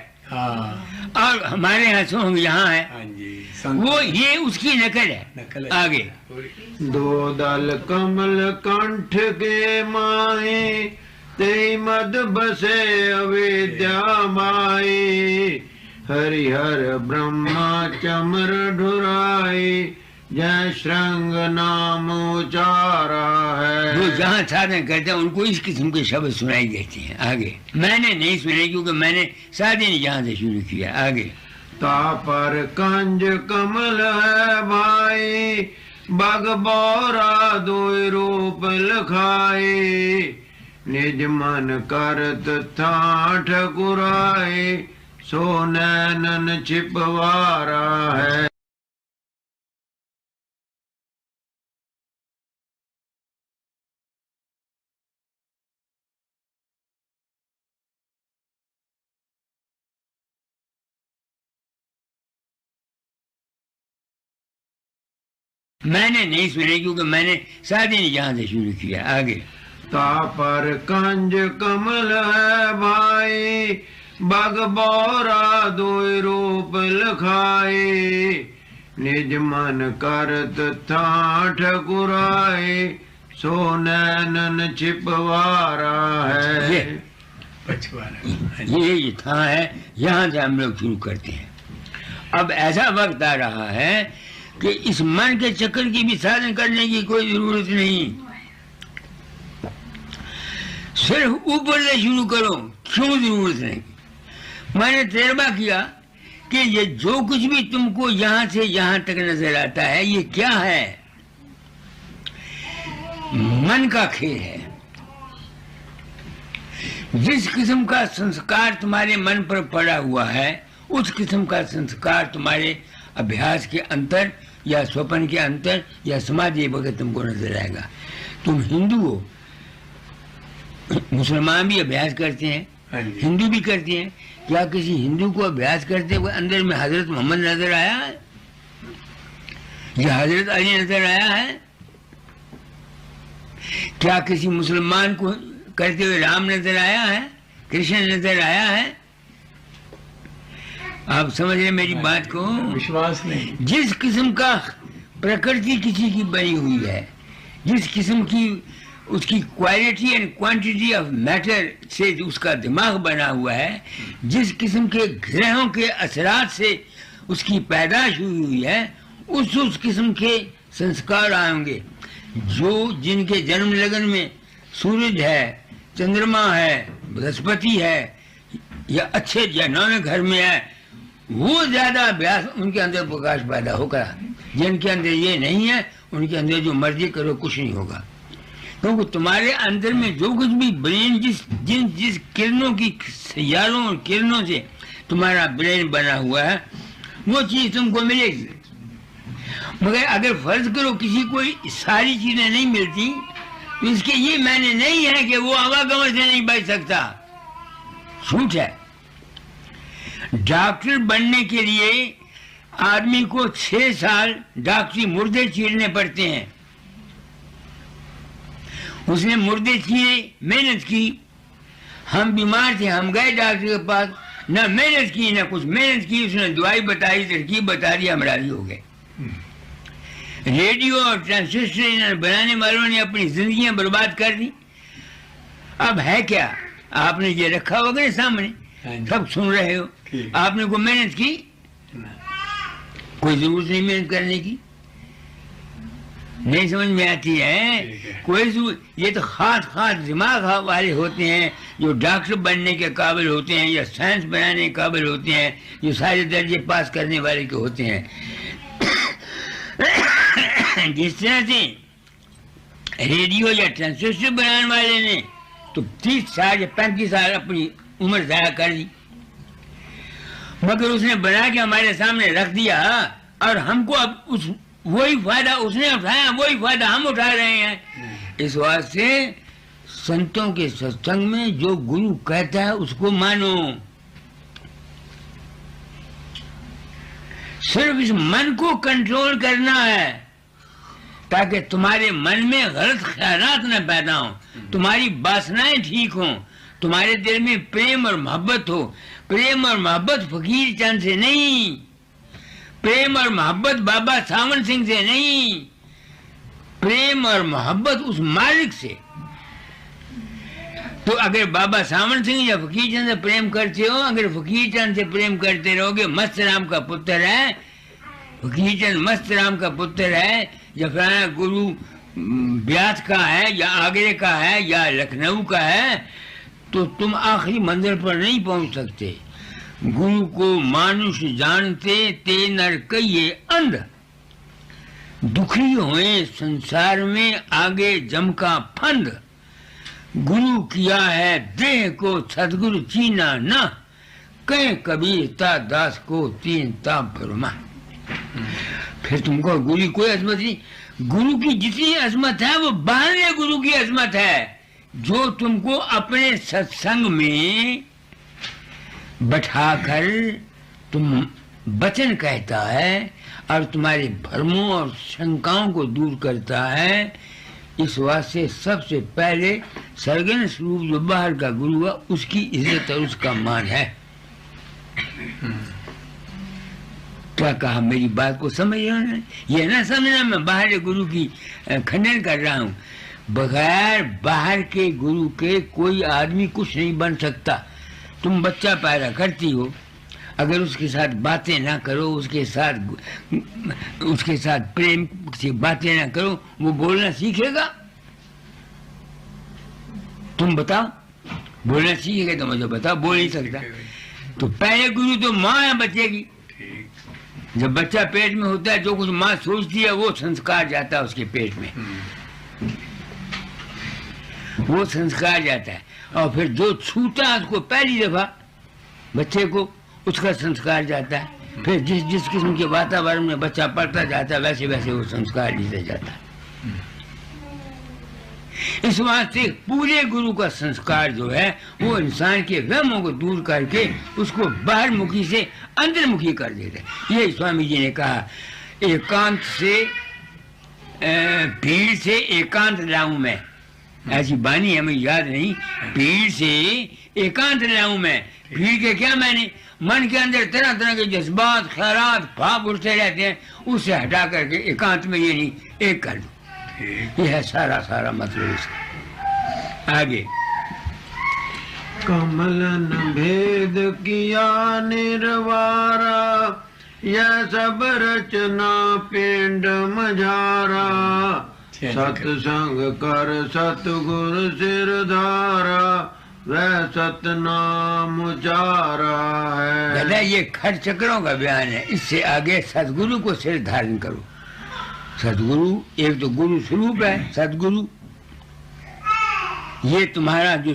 और हमारे यहाँ सोहंग यहाँ है। वो ये उसकी नकल है। आगे दो दल कमल कंठ के माई, ते मद बसे अविद्या माई, हरिहर ब्रह्मा चमर ढुराई, जय श्रृंग नाम उचारा है। वो जहाँ साधन करते हैं उनको इस किस्म के शब्द सुनाई देते हैं। आगे मैंने नहीं सुने, क्योंकि मैंने साधन यहाँ से शुरू किया। आगे तापर कंज कमल है भाई, बग बौरा दो रूप लखाई, निज मन करत था ठकुराई, सो नैनन छिपवारा है। मैंने नहीं सुने, क्योंकि मैंने साधन यहाँ से शुरू किया। आगे तापर कंज कमल है भाई, बाग बौरा दोय रूप लखाए, निज मन करत था ठकुराए, सो नैनन छिपवारा है। ये था है, यहाँ से हम लोग शुरू करते हैं। अब ऐसा वक्त आ रहा है कि इस मन के चक्कर की भी साधन करने की कोई जरूरत नहीं, सिर्फ ऊपर से शुरू करो। क्यों जरूरत नहीं? मैंने तजर्बा किया कि ये जो कुछ भी तुमको यहां से यहां तक नजर आता है, ये क्या है? मन का खेल है। जिस किस्म का संस्कार तुम्हारे मन पर पड़ा हुआ है, उस किस्म का संस्कार तुम्हारे अभ्यास के अंतर या स्वप्न के अंतर या समाधि वगैरह तुमको नजर आएगा। तुम हिंदू हो, मुसलमान भी अभ्यास करते हैं, हिंदू भी करते हैं। क्या किसी हिंदू को अभ्यास करते हुए अंदर में हजरत मोहम्मद नजर आया है या हजरत अली नजर आया है? क्या किसी मुसलमान को करते हुए राम नजर आया है, कृष्ण नजर आया है? आप समझ रहे मेरी बात को? विश्वास नहीं। जिस किस्म का प्रकृति किसी की बनी हुई है, जिस किस्म की उसकी quality and quantity of matter से उसका दिमाग बना हुआ है, जिस किस्म के ग्रहों के असरात से उसकी पैदाश हुई है, उस किस्म के संस्कार आएंगे। जो जिनके जन्म लगन में सूरज है, चंद्रमा है, बृहस्पति है, या अच्छे जैनों घर में है, वो ज्यादा अभ्यास उनके अंदर प्रकाश पैदा होगा। जिनके अंदर ये नहीं है, उनके अंदर जो मर्जी करो कुछ नहीं होगा। क्योंकि तुम्हारे अंदर में जो कुछ भी ब्रेन जिस किरणों की सैयारों और किरणों से तुम्हारा ब्रेन बना हुआ है, वो चीज तुमको मिलेगी। मगर अगर फर्ज करो किसी को सारी चीजें नहीं मिलती, तो इसके ये माने नहीं है कि वो आवागमन से नहीं बच सकता। झूठ है। डॉक्टर बनने के लिए आदमी को 6 साल डॉक्टरी मुर्दे चीरने पड़ते हैं। उसने मुर्दे चीरे, मेहनत की। हम बीमार थे, हम गए डॉक्टर के पास, ना मेहनत की ना कुछ मेहनत की, उसने दवाई बताई, तरकीब बता दी, हम राजी हो गए। रेडियो और ट्रांसिस्टर बनाने वालों ने अपनी जिंदगियां बर्बाद कर दी। अब है क्या? आपने ये रखा होगा ना सामने, सब सुन रहे हो। आपने कोई मेहनत की? कोई जरूरत नहीं मेहनत करने की। नहीं समझ में आती है कोई जरूरत। ये तो खास दिमाग वाले होते हैं जो डॉक्टर बनने के काबिल होते हैं या साइंस बनाने के काबिल होते हैं, जो सारे दर्जे पास करने वाले के होते हैं। जिस तरह से रेडियो या ट्रांसिस्टर बनाने वाले ने तो 30 साल या 35 साल अपनी उम्र जाया कर दी, मगर उसने बना के हमारे सामने रख दिया और हमको अब उस वही फायदा उसने उठाया, वही फायदा हम उठा रहे हैं। इस वास्ते संतों के सत्संग में जो गुरु कहता है उसको मानो। सिर्फ इस मन को कंट्रोल करना है ताकि तुम्हारे मन में गलत ख्यालात न पैदा हो, तुम्हारी वासनाएं ठीक हों, तुम्हारे दिल में प्रेम और मोहब्बत हो। प्रेम और मोहब्बत फकीर चंद से नहीं, प्रेम और मोहब्बत बाबा सावन सिंह से नहीं, प्रेम और मोहब्बत उस मालिक से। तो अगर बाबा सावन सिंह या फकीर चंद से प्रेम करते हो, अगर फकीर चंद से प्रेम करते रहोगे, मस्त राम का पुत्र है, फकीर चंद मस्त राम का पुत्र है, या फलाना गुरु ब्यास का है या आगरे का है या लखनऊ का है, तो तुम आखिरी मंजिल पर नहीं पहुंच सकते। गुरु को मानुष जानते ते नर कहिए अंध, दुखी हुए संसार में आगे जम का फंद। गुरु किया है देह को सदगुरु चीना न, कह कबीर ता दास को तीन ता भरमा। फिर तुमको गुरु की कोई अजमत नहीं। गुरु की जितनी अजमत है वो बाहर गुरु की अजमत है, जो तुमको अपने सत्संग में बैठाकर तुम वचन कहता है और तुम्हारे भ्रमों और शंकाओं को दूर करता है। इस वास्ते सबसे पहले सरगन स्वरूप जो बाहर का गुरु है उसकी इज्जत और उसका मान है। क्या कहा, मेरी बात को समझ रहे हो? ये ना समझना मैं बाहर गुरु की खंडन कर रहा हूँ। बगैर बाहर के गुरु के कोई आदमी कुछ नहीं बन सकता। तुम बच्चा पैदा करती हो, अगर उसके साथ बातें ना करो, उसके साथ प्रेम से बातें ना करो, वो बोलना सीखेगा? तुम बताओ, बोलना सीखेगा तो मुझे बताओ, बोल नहीं सकता। तो पहले गुरु तो माँ है बच्चे की। जब बच्चा पेट में होता है, जो कुछ माँ सोचती है वो संस्कार जाता है उसके पेट में, वो संस्कार जाता है। और फिर जो छूता है उसको पहली दफा बच्चे को, उसका संस्कार जाता है। फिर जिस जिस किस्म के वातावरण में बच्चा पढ़ता जाता है, वैसे वैसे वो संस्कार लीता जाता है। इस वास्ते पूरे गुरु का संस्कार जो है वो इंसान के वहमों को दूर करके उसको बाहरमुखी से अंतर्मुखी कर देता है। ये स्वामी जी ने कहा, एकांत से भीड़ से एकांत लाऊं मैं, ऐसी बानी हमें याद नहीं। भीड़ से एकांत लाऊं मैं। भीड़ के क्या मैंने, मन के अंदर तरह तरह के जज्बात, ख्यालात, भाव उठते रहते हैं, उसे हटा करके एकांत में ये नहीं एक कर दो। ये है सारा मतलब इसका। आगे, कमलन भेद किया निर्वारा, यह सब रचना पिंड मझारा, सत्संग कर सतगुर सिरधारा, वह सतनाम उचारा है। दादा ये खर चक्रों का बयान है। इससे आगे सतगुरु को सिर धारण करो। सतगुरु एक तो गुरु स्वरूप है। सतगुरु ये तुम्हारा जो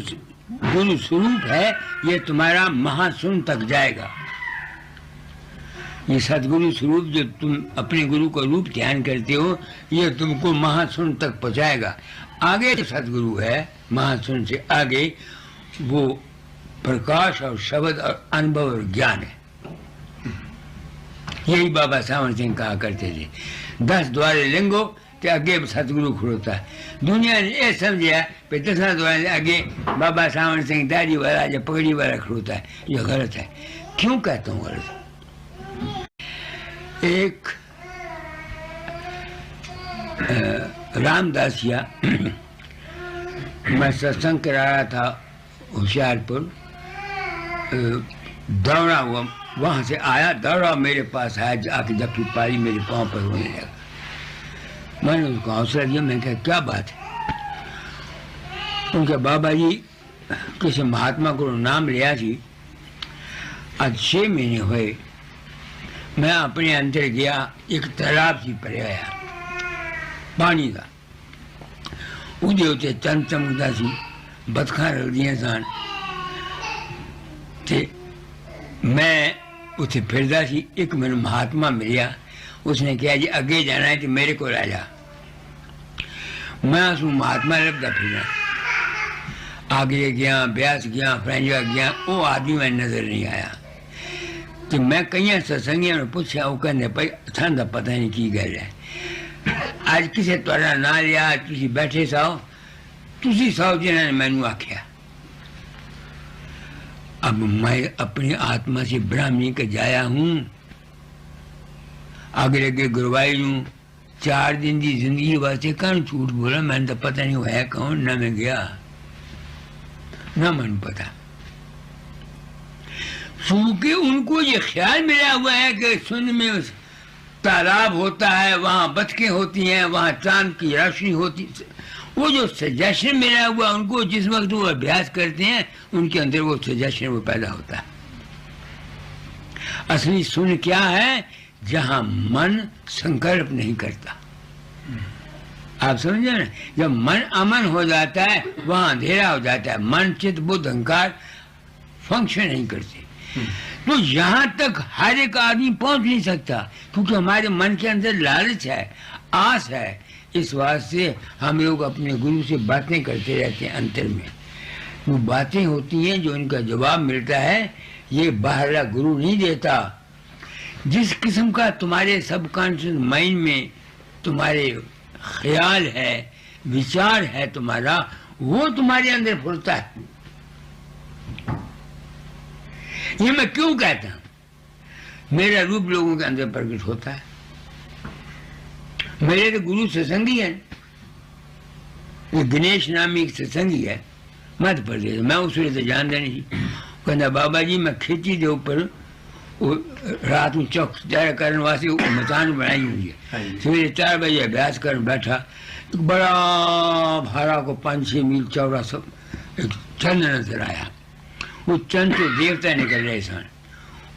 गुरु स्वरूप है, ये तुम्हारा महाशून्य तक जाएगा। ये सदगुरु स्वरूप जो तुम अपने गुरु का रूप ध्यान करते हो, ये तुमको महाशून्य तक पहुंचाएगा। आगे जो सदगुरु है, महाशून्य से आगे वो प्रकाश और शब्द और अनुभव और ज्ञान है। यही बाबा सावन सिंह कहा करते थे, 10 द्वारे लिंगो ते अगे सतगुरु खड़ोता है। दुनिया ने यह समझा कि 10 द्वारे आगे बाबा सावन सिंह दाढ़ी वाला या पगड़ी वाला खड़ोता है। यह गलत है। क्यों कहता हूँ गलत? एक रामदासिया मैं सत्संग करा रहा था होशियारपुर, दौड़ा हुआ वहां से आया, दौड़ा मेरे पास आया, आके जबकि पारी मेरे पाँव पर होने लगा। मैंने उसको हौसला दिया। मैं कहा क्या बात है? उनके बाबा जी किसी महात्मा को नाम लिया थी। आज 6 महीने हुए, मैं अपने अंदर गया, एक तालाब सी पर आया पानी का, उदे उते चंद चमकता सी, बतखा रख दिया सन, मैं उसे फिरदा सी। एक मैंने महात्मा मिलिया, उसने कहा जी अगे जाना है तो मेरे को ला जा। मैं उस महात्मा लभदा फिरना, आगे गया, ब्यास गया, फ्रेंजा गया, वो आदमी मैं नजर नहीं आया। तो मैं कई सत्संगियों ने पूछा, वो कहने भाई थां पता नहीं की गल है, आज किसी तुहाडा ना लिया, तुसी बैठे साओ, तुसी साओ जिन्होंने मैनू आख्या। अब मैं अपनी आत्मा से ब्राह्मणी के जाया हूं, आगे लगे गुरवाई हूं, 4 दिन की जिंदगी वास्ते कौन झूठ बोला? मैंने तो पता नहीं है कौन, ना मैं गया ना मन पता। क्योंकि उनको ये ख्याल मिला हुआ है कि सुन में तालाब होता है, वहां बतखें होती हैं, वहां चांद की रोशनी होती। वो जो सजेशन मिला हुआ उनको, जिस वक्त वो अभ्यास करते हैं उनके अंदर वो सजेशन वो पैदा होता है। असली सुन क्या है? जहां मन संकल्प नहीं करता। आप समझे ना? जब मन अमन हो जाता है वहां अंधेरा हो जाता है, मन चित्त बुद्ध अहंकार फंक्शन नहीं करते। तो यहां तक हर एक आदमी पहुंच नहीं सकता, क्योंकि हमारे मन के अंदर लालच है, आस है। इस वास्ते हम लोग अपने गुरु से बातें करते रहते हैं। अंतर में वो बातें होती हैं जो इनका जवाब मिलता है, ये बाहरला गुरु नहीं देता। जिस किस्म का तुम्हारे सबकॉन्शियस माइंड में तुम्हारे ख्याल है, विचार है तुम्हारा, वो तुम्हारे अंदर फुरता है। ये मैं क्यों कहता हूं? मेरा रूप लोगों के अंदर प्रकट होता है। मेरे तो गुरु सत्संगी है, ये दिनेश नामी एक सत्संगी है मध्य प्रदेश, मैं उस वे तो जानता नहीं। कहता बाबा जी मैं खेती के ऊपर रात में चौकीदार करने वास्ते मकान बनाई हुई है। सवेरे 4 बजे अभ्यास कर बैठा, एक बड़ा भाड़ा को 5-6 मील चौड़ा सब एक चंद नजर आया। वो चंद तो देवता निकल रहे सन,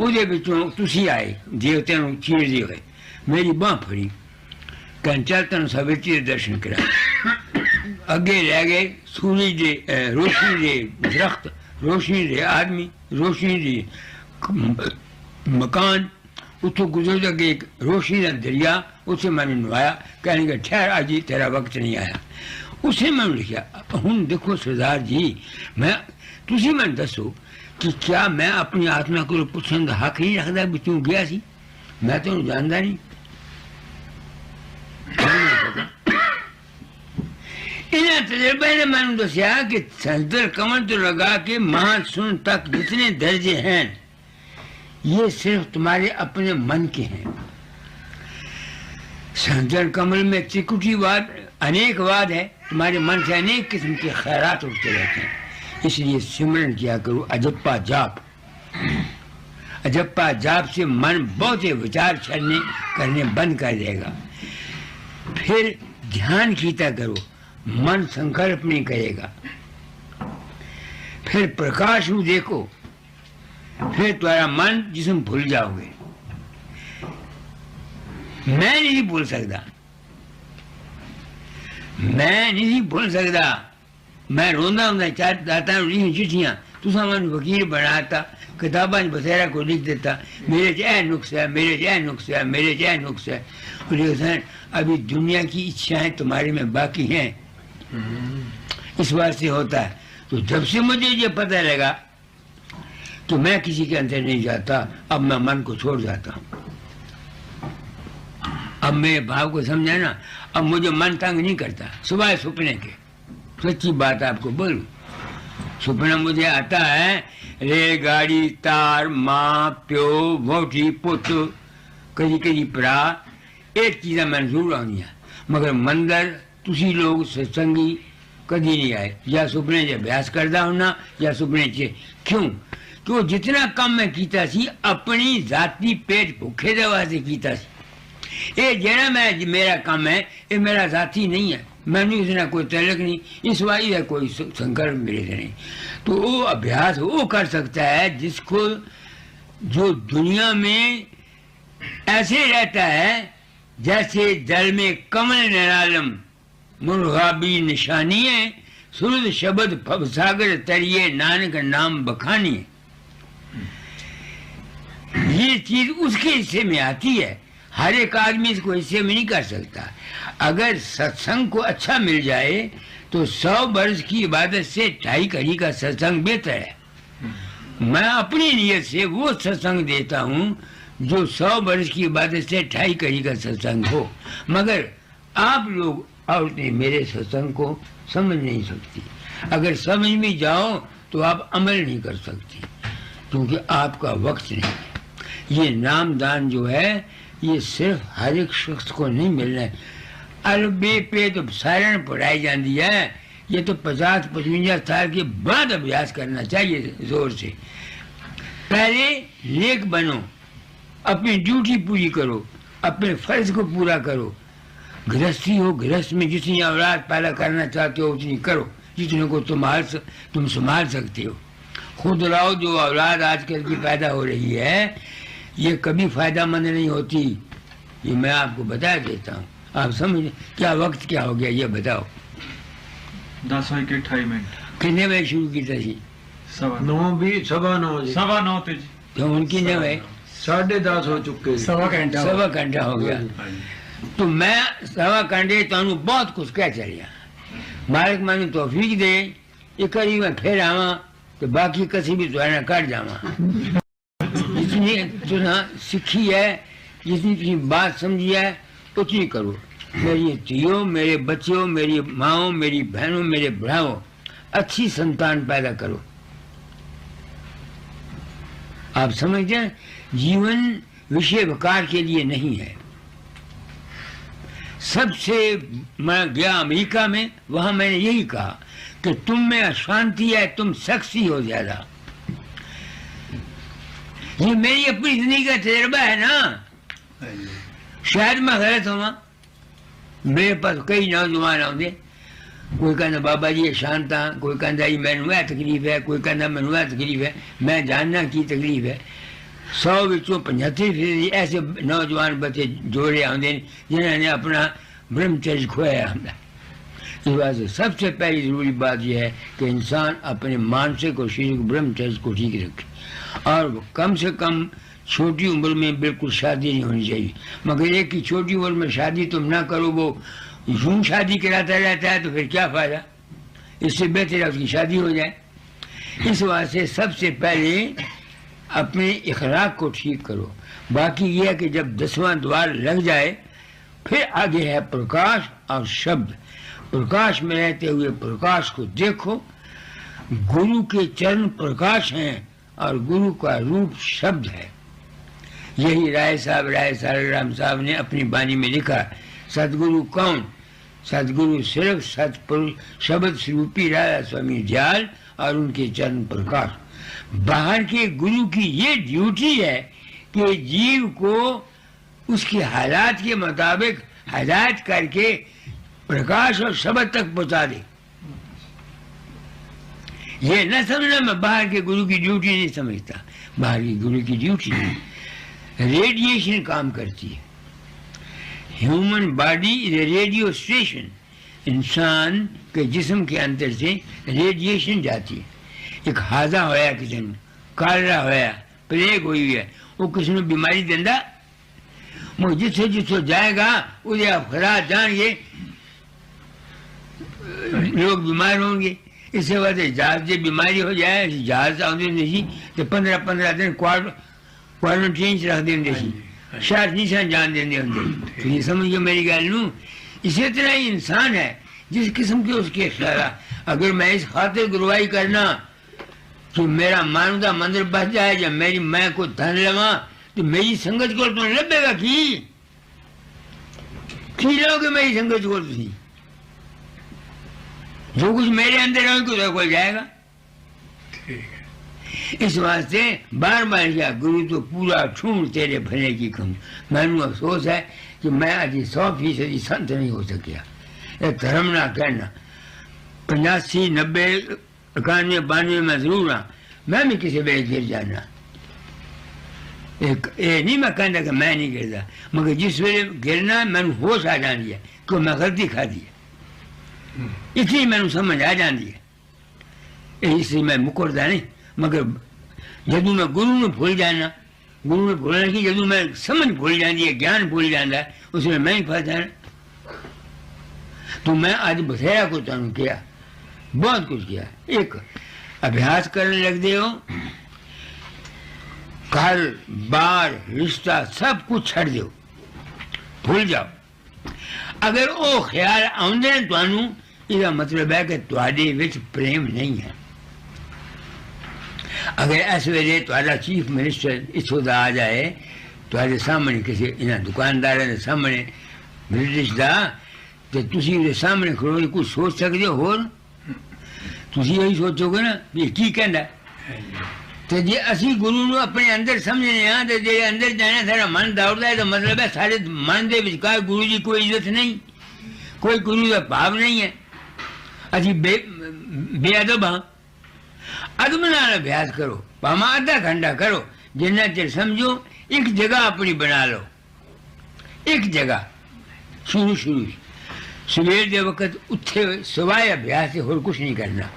ਉਹਦੇ ਵਿੱਚੋਂ ਤੁਸੀਂ ਆਏ, ਦੇਵਤਿਆਂ ਨੂੰ ਚੀਰਦੇ ਹੋਏ। ਮੇਰੀ ਬਾਂਹ ਫੜੀ, कहन चल तेन सवेती के दर्शन करा। अगे रह गए सूरज दे रोशनी दे दरख्त, रोशनी दे आदमी, रोशनी दे मकान। उतो गुजर अगे एक रोशनी का दरिया, उसे मैंने नवाया। कहने का ठहर आज तेरा वक्त नहीं आया। उसे मैंने लिखा हूँ देखो सरदार जी, मैं तुसी मैंने दसो कि क्या मैं अपनी आत्मा को पुछने का हक नहीं रखता भी तू गया सी? मैं तो जानता नहीं। इन्हें तजर्बे ने मैंने दसिया कि सदर कमर तो लगा के महासुन तक जितने दर्जे हैं ये सिर्फ तुम्हारे अपने मन के हैं। सदर कमल में त्रिकुटीवाद अनेकवाद है, तुम्हारे मन से अनेक किस्म के खैरात उठते रहते हैं। इसलिए सिमरन किया करो अजप्पा जाप। अजप्पा जाप से मन बहुत ही विचार छलने करने बंद कर देगा। फिर ध्यान कीता करो, मन संकल्प नहीं करेगा। फिर प्रकाश में देखो, फिर तुम्हारा मन जिसम भूल जाओगे। मैं नहीं भूल सकता, मैं नहीं भूल सकता। मैं रोंदा हूं दाता चिट्ठियां, तुसा मन वकील बनाता, किताबा बथेरा को लिख देता, मेरे च नुक्स है, मेरे च नुक्स है, मेरे च नुक्स है। अभी दुनिया की इच्छाएं तुम्हारे में बाकी हैं, इस बात से होता है। तो जब से मुझे ये पता लगा तो मैं किसी के अंदर नहीं जाता, अब मैं मन को छोड़ जाता हूं। अब मेरे भाव को समझा ना, अब मुझे मन तंग नहीं करता सुबह सपने के। सच्ची बात आपको बोलूं, सपना मुझे आता है रेलगाड़ी, तार, माँ प्यो, वोटी, पुत, कभी कभी भरा, एक चीज़ा मैं जरूर आनी है। मगर मंदिर तुसी लोग सत्संगी कभी नहीं आए, या सुपने च अभ्यास करता होना या सुपने च। क्यों? क्यों जितना कम मैं कीता सी अपनी जाति पेट भुखे दे वास्ते कीता सी। ये जरा मैं मेरा काम है, ये मेरा जाति नहीं है, मैंने इसना कोई तलक नहीं, इस वाई है कोई संकल्प मेरे से नहीं। तो वो अभ्यास वो कर सकता है जिसको जो दुनिया में ऐसे रहता है जैसे जल में कमल निरालम मुर्गाबी निशानी है, सुरद शब्द भवसागर तरिए नानक नाम बखानी है। ये चीज उसके हिस्से में आती है, हर एक आदमी इसको हिस्से में नहीं कर सकता। अगर सत्संग को अच्छा मिल जाए तो 100 वर्ष की इबादत से 2.5 कड़ी का सत्संग बेहतर है। मैं अपनी नियत से वो सत्संग देता हूँ जो 100 वर्ष की इबादत से 2.5 कड़ी का सत्संग हो। मगर आप लोग औरतें मेरे सत्संग को समझ नहीं सकती। अगर समझ में जाओ तो आप अमल नहीं कर सकती, क्योंकि आपका वक्त नहीं है। ये नामदान जो है ये सिर्फ हर एक शख्स को नहीं मिलना है। अरबे पे तो सारण पढ़ाई जाती है, ये तो 50-55 साल के बाद अभ्यास करना चाहिए जोर से। पहले नेक बनो, अपनी ड्यूटी पूरी करो, अपने फर्ज को पूरा करो। गृहस्थी हो, गृहस्थ में जितनी औलाद पैदा करना चाहते हो उतनी करो, जितने को तुम संभाल सकते हो। खुद लाओ। जो औलाद आजकल की पैदा हो रही है ये कभी फायदामंद नहीं होती, ये मैं आपको बता देता हूँ। आप समझ क्या वक्त क्या हो गया ये बताओ। 10:28 कितने बजे शुरू की थी? 9:15 तो उनकी जब है 10:30 हो चुके, सवा घंटा हो गया। तो मैं सवा घंटे तो बहुत कुछ कह चलिया। मालिक मैंने तौफीक दे ये करी मैं फिर आवा तो बाकी कसी भी तुम्हारा काट जावा। जितनी तुना सीखी है, जितनी तुम बात समझी है उतनी करो। मेरी तियो, मेरे बच्चों, मेरी माओ, मेरी बहनों, मेरे भराओं, अच्छी संतान पैदा करो। आप समझते हैं, जीवन विषय विकार के लिए नहीं है। सबसे मैं गया अमेरिका में, वहां मैंने यही कहा कि तुम में अशांति है, तुम सेक्सी हो ज्यादा। ये मेरी अपनी जिंदगी का तजर्बा है ना, शायद मैं गलत हूँ। मेरे पास कई नौजवान आते, कोई कहना बाबा जी शांत हाँ, कोई कहता जी मैनू यह तकलीफ है, कोई कहता मैनू यह तकलीफ है। मैं जानना की तकलीफ है। 100 विचों 75% ऐसे नौजवान बच्चे जोड़े आते जिन्होंने अपना ब्रह्मचर्य खोया होता। इस बात से सबसे पहली जरूरी बात यह है कि इंसान अपने मानसिक और शारीरिक ब्रह्मचर्य को ठीक रखे, और कम से कम छोटी उम्र में बिल्कुल शादी नहीं होनी चाहिए। मगर एक की छोटी उम्र में शादी तुम ना करो, वो यूं शादी कराता रहता है तो फिर क्या फायदा। इससे बेहतर है उसकी शादी हो जाए। इस वास्ते सबसे पहले अपने इखलाक को ठीक करो। बाकी यह है कि जब 10वां द्वार लग जाए फिर आगे है प्रकाश और शब्द। प्रकाश में रहते हुए प्रकाश को देखो। गुरु के चरण प्रकाश हैं और गुरु का रूप शब्द है। यही राय साराराम साहब ने अपनी बानी में लिखा। सदगुरु कौन? सदगुरु सिर्फ सतपुरुष शब्द स्वरूपी राधा स्वामी दयाल और उनके चरण प्रकाश। बाहर के गुरु की ये ड्यूटी है कि जीव को उसके हालात के मुताबिक हिदायत करके प्रकाश और शब्द तक पहुंचा दे। ये न समझना मैं बाहर के गुरु की ड्यूटी नहीं समझता। बाहर की गुरु की ड्यूटी रेडिएशन काम करती है। Human body is a radio station. इंसान के जिस्म के अंदर से रेडिएशन जाती है। एक हाजा होया किसी ने, कालरा होया, प्लेग हुई है, वो किसी ने बीमारी देंदा, वो जिससे जिससे जाएगा उसे आप खरा जाएंगे, लोग बीमार होंगे। इससे बाद जहाज से बीमारी हो जाए, जहाज आते नहीं तो 15-15 दिन क्वारंटीन रख देंगे, शायद निशान जान देंगे होंगे। तो ये समझिए मेरी गल नू। इसी तरह ही इंसान है, जिस किस्म के उसके ख्याल। अगर मैं इस खातिर गुरुवाई करना कि मेरा मानू का मंदिर बच जाए या मेरी मैं को धन लवा, तो मेरी संगत को तो लभेगा की लोगे मेरी संगत को। जो कुछ मेरे अंदर है तो कोई जाएगा। इस वास्ते बार बार क्या गुरु तो पूरा छूण तेरे भले की कहूँ। मैनू अफसोस है कि मैं अभी 100% संत नहीं हो सकिया। एक धर्म ना कहना 85, 90, 91, 92 में जरूर हाँ, मैं भी किसी वे गिर जाना। ये नहीं मैं कहना कि मैं नहीं गिरता, मगर जिस वे गिरना मैंने होश आ जानी है कि मैं गलती खा दी है। इसलिए मैंने समझ आ जाती है, इसलिए मैं मुकरदा नहीं। मगर जदू मैं गुरु ने भूल जाना, गुरु ने भूलना की जदू मैं समझ भूल जाती है, ज्ञान भूल जाता है, उसमें मैं ही फंस जाना। तो मैं आज बथेरा को तुम किया, बहुत कुछ किया। एक अभ्यास करने लग दे हो, घर बार रिश्ता सब कुछ छड़ दो, भूल जाओ। अगर वो ख्याल आउंदे ने तुहानू, इसका मतलब है कि तुहाडे विच प्रेम नहीं है। अगर इस वेले तुहाडा चीफ मिनिस्टर इत्थों दा आ जाए तुहाडे सामने, किसी इन्हां दुकानदारां दे सामने ब्रिटिश दा, तो तुसी उहदे सामने खड़ो के कुछ सोच सकदे हो? होर तुसी यही सोचोगे ना भी की कहंदा। तो जे असी गुरु नू अपने अंदर समझने हाँ, तो जे अंदर जाना सारा मन दौड़ता है, तो मतलब है सारे मन दे विचकार गुरु जी कोई इज्जत नहीं, कोई गुरु का भाव नहीं है। असी बेअदब हाँ। अदब नाल अभ्यास करो, भामा आधा घंटा करो, जिन्ना चिर समझो। एक जगह अपनी बना लो, एक जगह शुरू सवेर के वक्त उठे सिवाय अभ्यास से होर कुछ नहीं करना।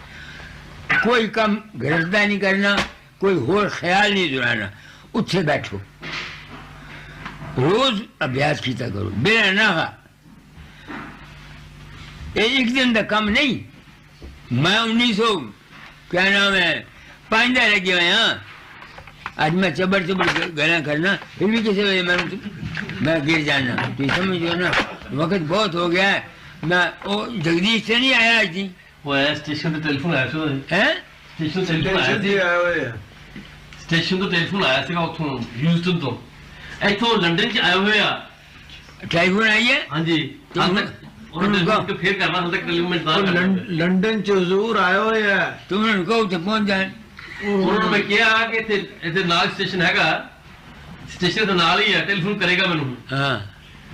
कोई कम गरजदा नहीं करना, कोई होर ख्याल नहीं दुराना। उठे बैठो, रोज अभ्यास किया करो बिना नहा। एक दिन का कम नहीं। मैं 1900 क्या नाम है 5 लगे हुए हाँ। आज मैं चबर गला करना, फिर भी किसी वजह मैं गिर जाना। तो समझो ना, वक्त बहुत हो गया है। मैं वो जगदीश से नहीं आया आज थी, वो है स्टेशन पे टेलीफोन आया है। हैं स्टेशन टेलीफोन आया ਸਟੇਸ਼ਨ ਤੋਂ ਟੈਲੀਫੋਨ ਆਇਆ ਸੀਗਾ ਉੱਥੋਂ ਹਿਊਸਟਨ ਤੋਂ ਇੱਥੋਂ ਲੰਡਨ ਚ ਆਏ ਹੋਏ ਆ ਟੈਲੀਫੋਨ ਆਈ ਹੈ ਹਾਂਜੀ ਉਹਨਾਂ ਫੇਰ ਕਰਨਾ ਹੁੰਦਾ ਟੈਲੀਫੋਨ ਲੰਡਨ ਚ ਹਜ਼ੂਰ ਆਏ ਹੋਏ ਆ ਤੁਮ ਉਹਨਾਂ ਕਹੋ ਤੇ ਪਹੁੰਚ ਜਾਣ ਉਹਨਾਂ ਨੂੰ ਮੈਂ ਕਿਹਾ ਕਿ ਇੱਥੇ ਨਾਲ ਸਟੇਸ਼ਨ ਹੈਗਾ ਸਟੇਸ਼ਨ ਦੇ ਨਾਲ ਹੀ ਹੈ ਟੈਲੀਫੋਨ ਕਰੇਗਾ ਮੈਨੂੰ ਹਾਂ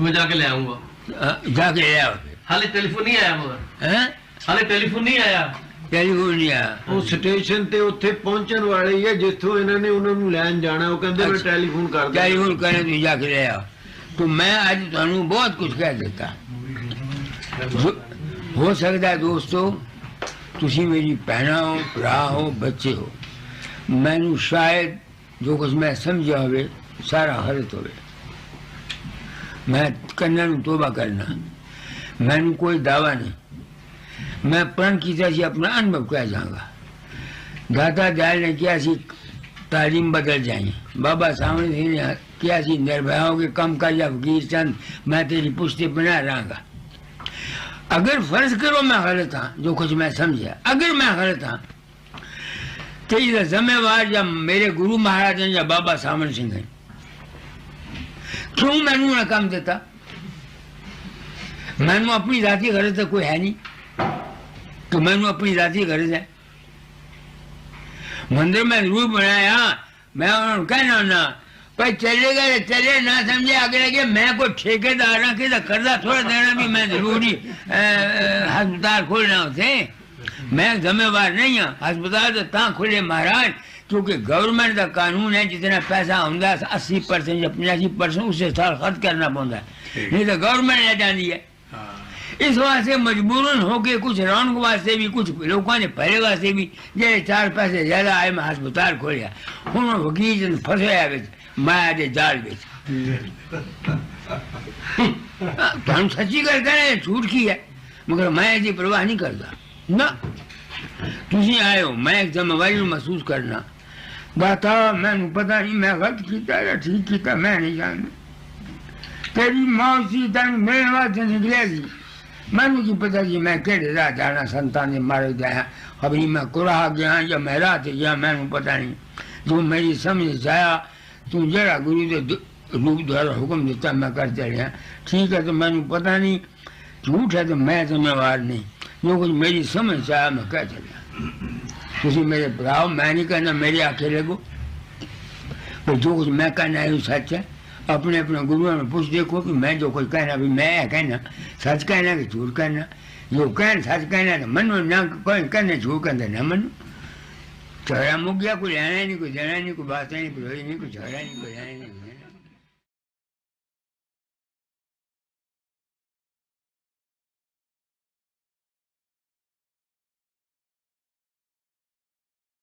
ਮੈਂ ਜਾ ਕੇ ਲੈ ਆਉਂਗਾ ਜਾ ਕੇ ਲੈ ਆਓ ਹਾਲੇ ਟੈਲੀਫੋਨ ਨਹੀਂ ਆਇਆ ਮਗਰ ਹੈ ਹਾਲੇ ਟੈਲੀਫੋਨ ਨਹੀਂ ਆਇਆ ਟੈਲੀਫੋਨ ਨਹੀਂ ਆਇਆ ਉਹ ਸਟੇਸ਼ਨ ਤੇ ਉੱਥੇ ਪਹੁੰਚਣ ਵਾਲੇ ਹੀ ਹੈ ਜਿੱਥੋਂ ਇਹਨਾਂ ਨੇ ਉਹਨਾਂ ਨੂੰ ਲੈਣ ਜਾਣਾ ਉਹ ਕਹਿੰਦੇ ਮੈਂ ਟੈਲੀਫੋਨ ਕਰਦਾ ਟੈਲੀਫੋਨ ਕਰੇ ਤੁਸੀਂ ਜਾ ਕੇ ਲੈ ਆਓ तो मैं आज ਤੁਹਾਨੂੰ बहुत कुछ कह देता हो सकता है दोस्तों तुसी मेरी भैणा हो भरा हो बच्चे हो मैनू शायद जो कुछ मैं समझा होवे सारा गलत होवे मैं करना नू तोबा करना मैनू कोई दावा नहीं मैं प्रण किया सी अपना अनुभव कह जाऊंगा दाता दयाल ने किया सी तालीम बदल जाए बाबा सामने सिंह ने किया सी निर्भयाओं के कम का या फकीर चंद मैं तेरी पुश्ती बना रहा अगर फर्ज करो मैं गलत हाँ जो कुछ मैं समझा अगर मैं गलत हाँ तो इसका जिम्मेवार या मेरे गुरु महाराज या बाबा सामन सिंह है क्यों मैनू ना काम देता मैनू अपनी जाति गरज तो कोई है नहीं तो मैनू अपनी जाति गरज है मंदिर में रूप बनाया मैं उन्होंने कहना ना भाई चलेगा चले ना समझे आगे लगे मैं कोई ठेकेदार के कर्जा थोड़ा देना भी मैं जरूरी अस्पताल खोलना होते मैं जिम्मेवार नहीं हाँ अस्पताल तो ता खुले महाराज क्योंकि गवर्नमेंट का कानून है जितना पैसा होंगे 80% या 85% उससे साल खर्च करना पड़ता है नहीं तो गवर्नमेंट ले जाती है इस वास्ते मजबूरन होके कुछ रौनक वास्ते भी कुछ लोगों ने पहले वास्ते भी जे 4 पैसे ज्यादा आए मैं अस्पताल खोलिया हूँ वकील फसया माया दे जाल बिच तुम सच्ची गल करे झूठ की है मगर मैं इसकी परवाह नहीं करता ना तुसी आए हो मैं एक जिम्मेवारी महसूस करना दाता मैंने पता नहीं मैं गलत किया या ठीक किया मैं नहीं जानता तेरी मौसी तन मेरे वास्ते निकलेगी मैनू की पता जी मैं केड़े राह जाना संतान ने मारे जाया अभी मैं कुराह गया या मैं रात गया मैनू पता नहीं जो मेरी समझ जाया तू जरा गुरु के रूप द्वारा हुक्म दिता मैं कर चलिया ठीक है तो मैनू पता नहीं झूठ है तो मैं जिम्मेवार नहीं जो कुछ मेरी समझ आया मैं कह चलिया तुम मेरे भराओ मैं नहीं कहना मेरे आखे लगो तो जो कुछ मैं कहना है वो सच है अपने अपने गुरुओं में पूछ देखो कि मैं जो कुछ कहना भी मैं कहना सच कहना कि झूठ कहना जो कहना सच कहना तो मनो ना कोई कहना झूठ कहना ना मनो झगड़ा मुक गया कोई लेना नहीं कोई देना नहीं कोई बात नहीं कोई नहीं कोई झगड़ा नहीं कोई लेना नहीं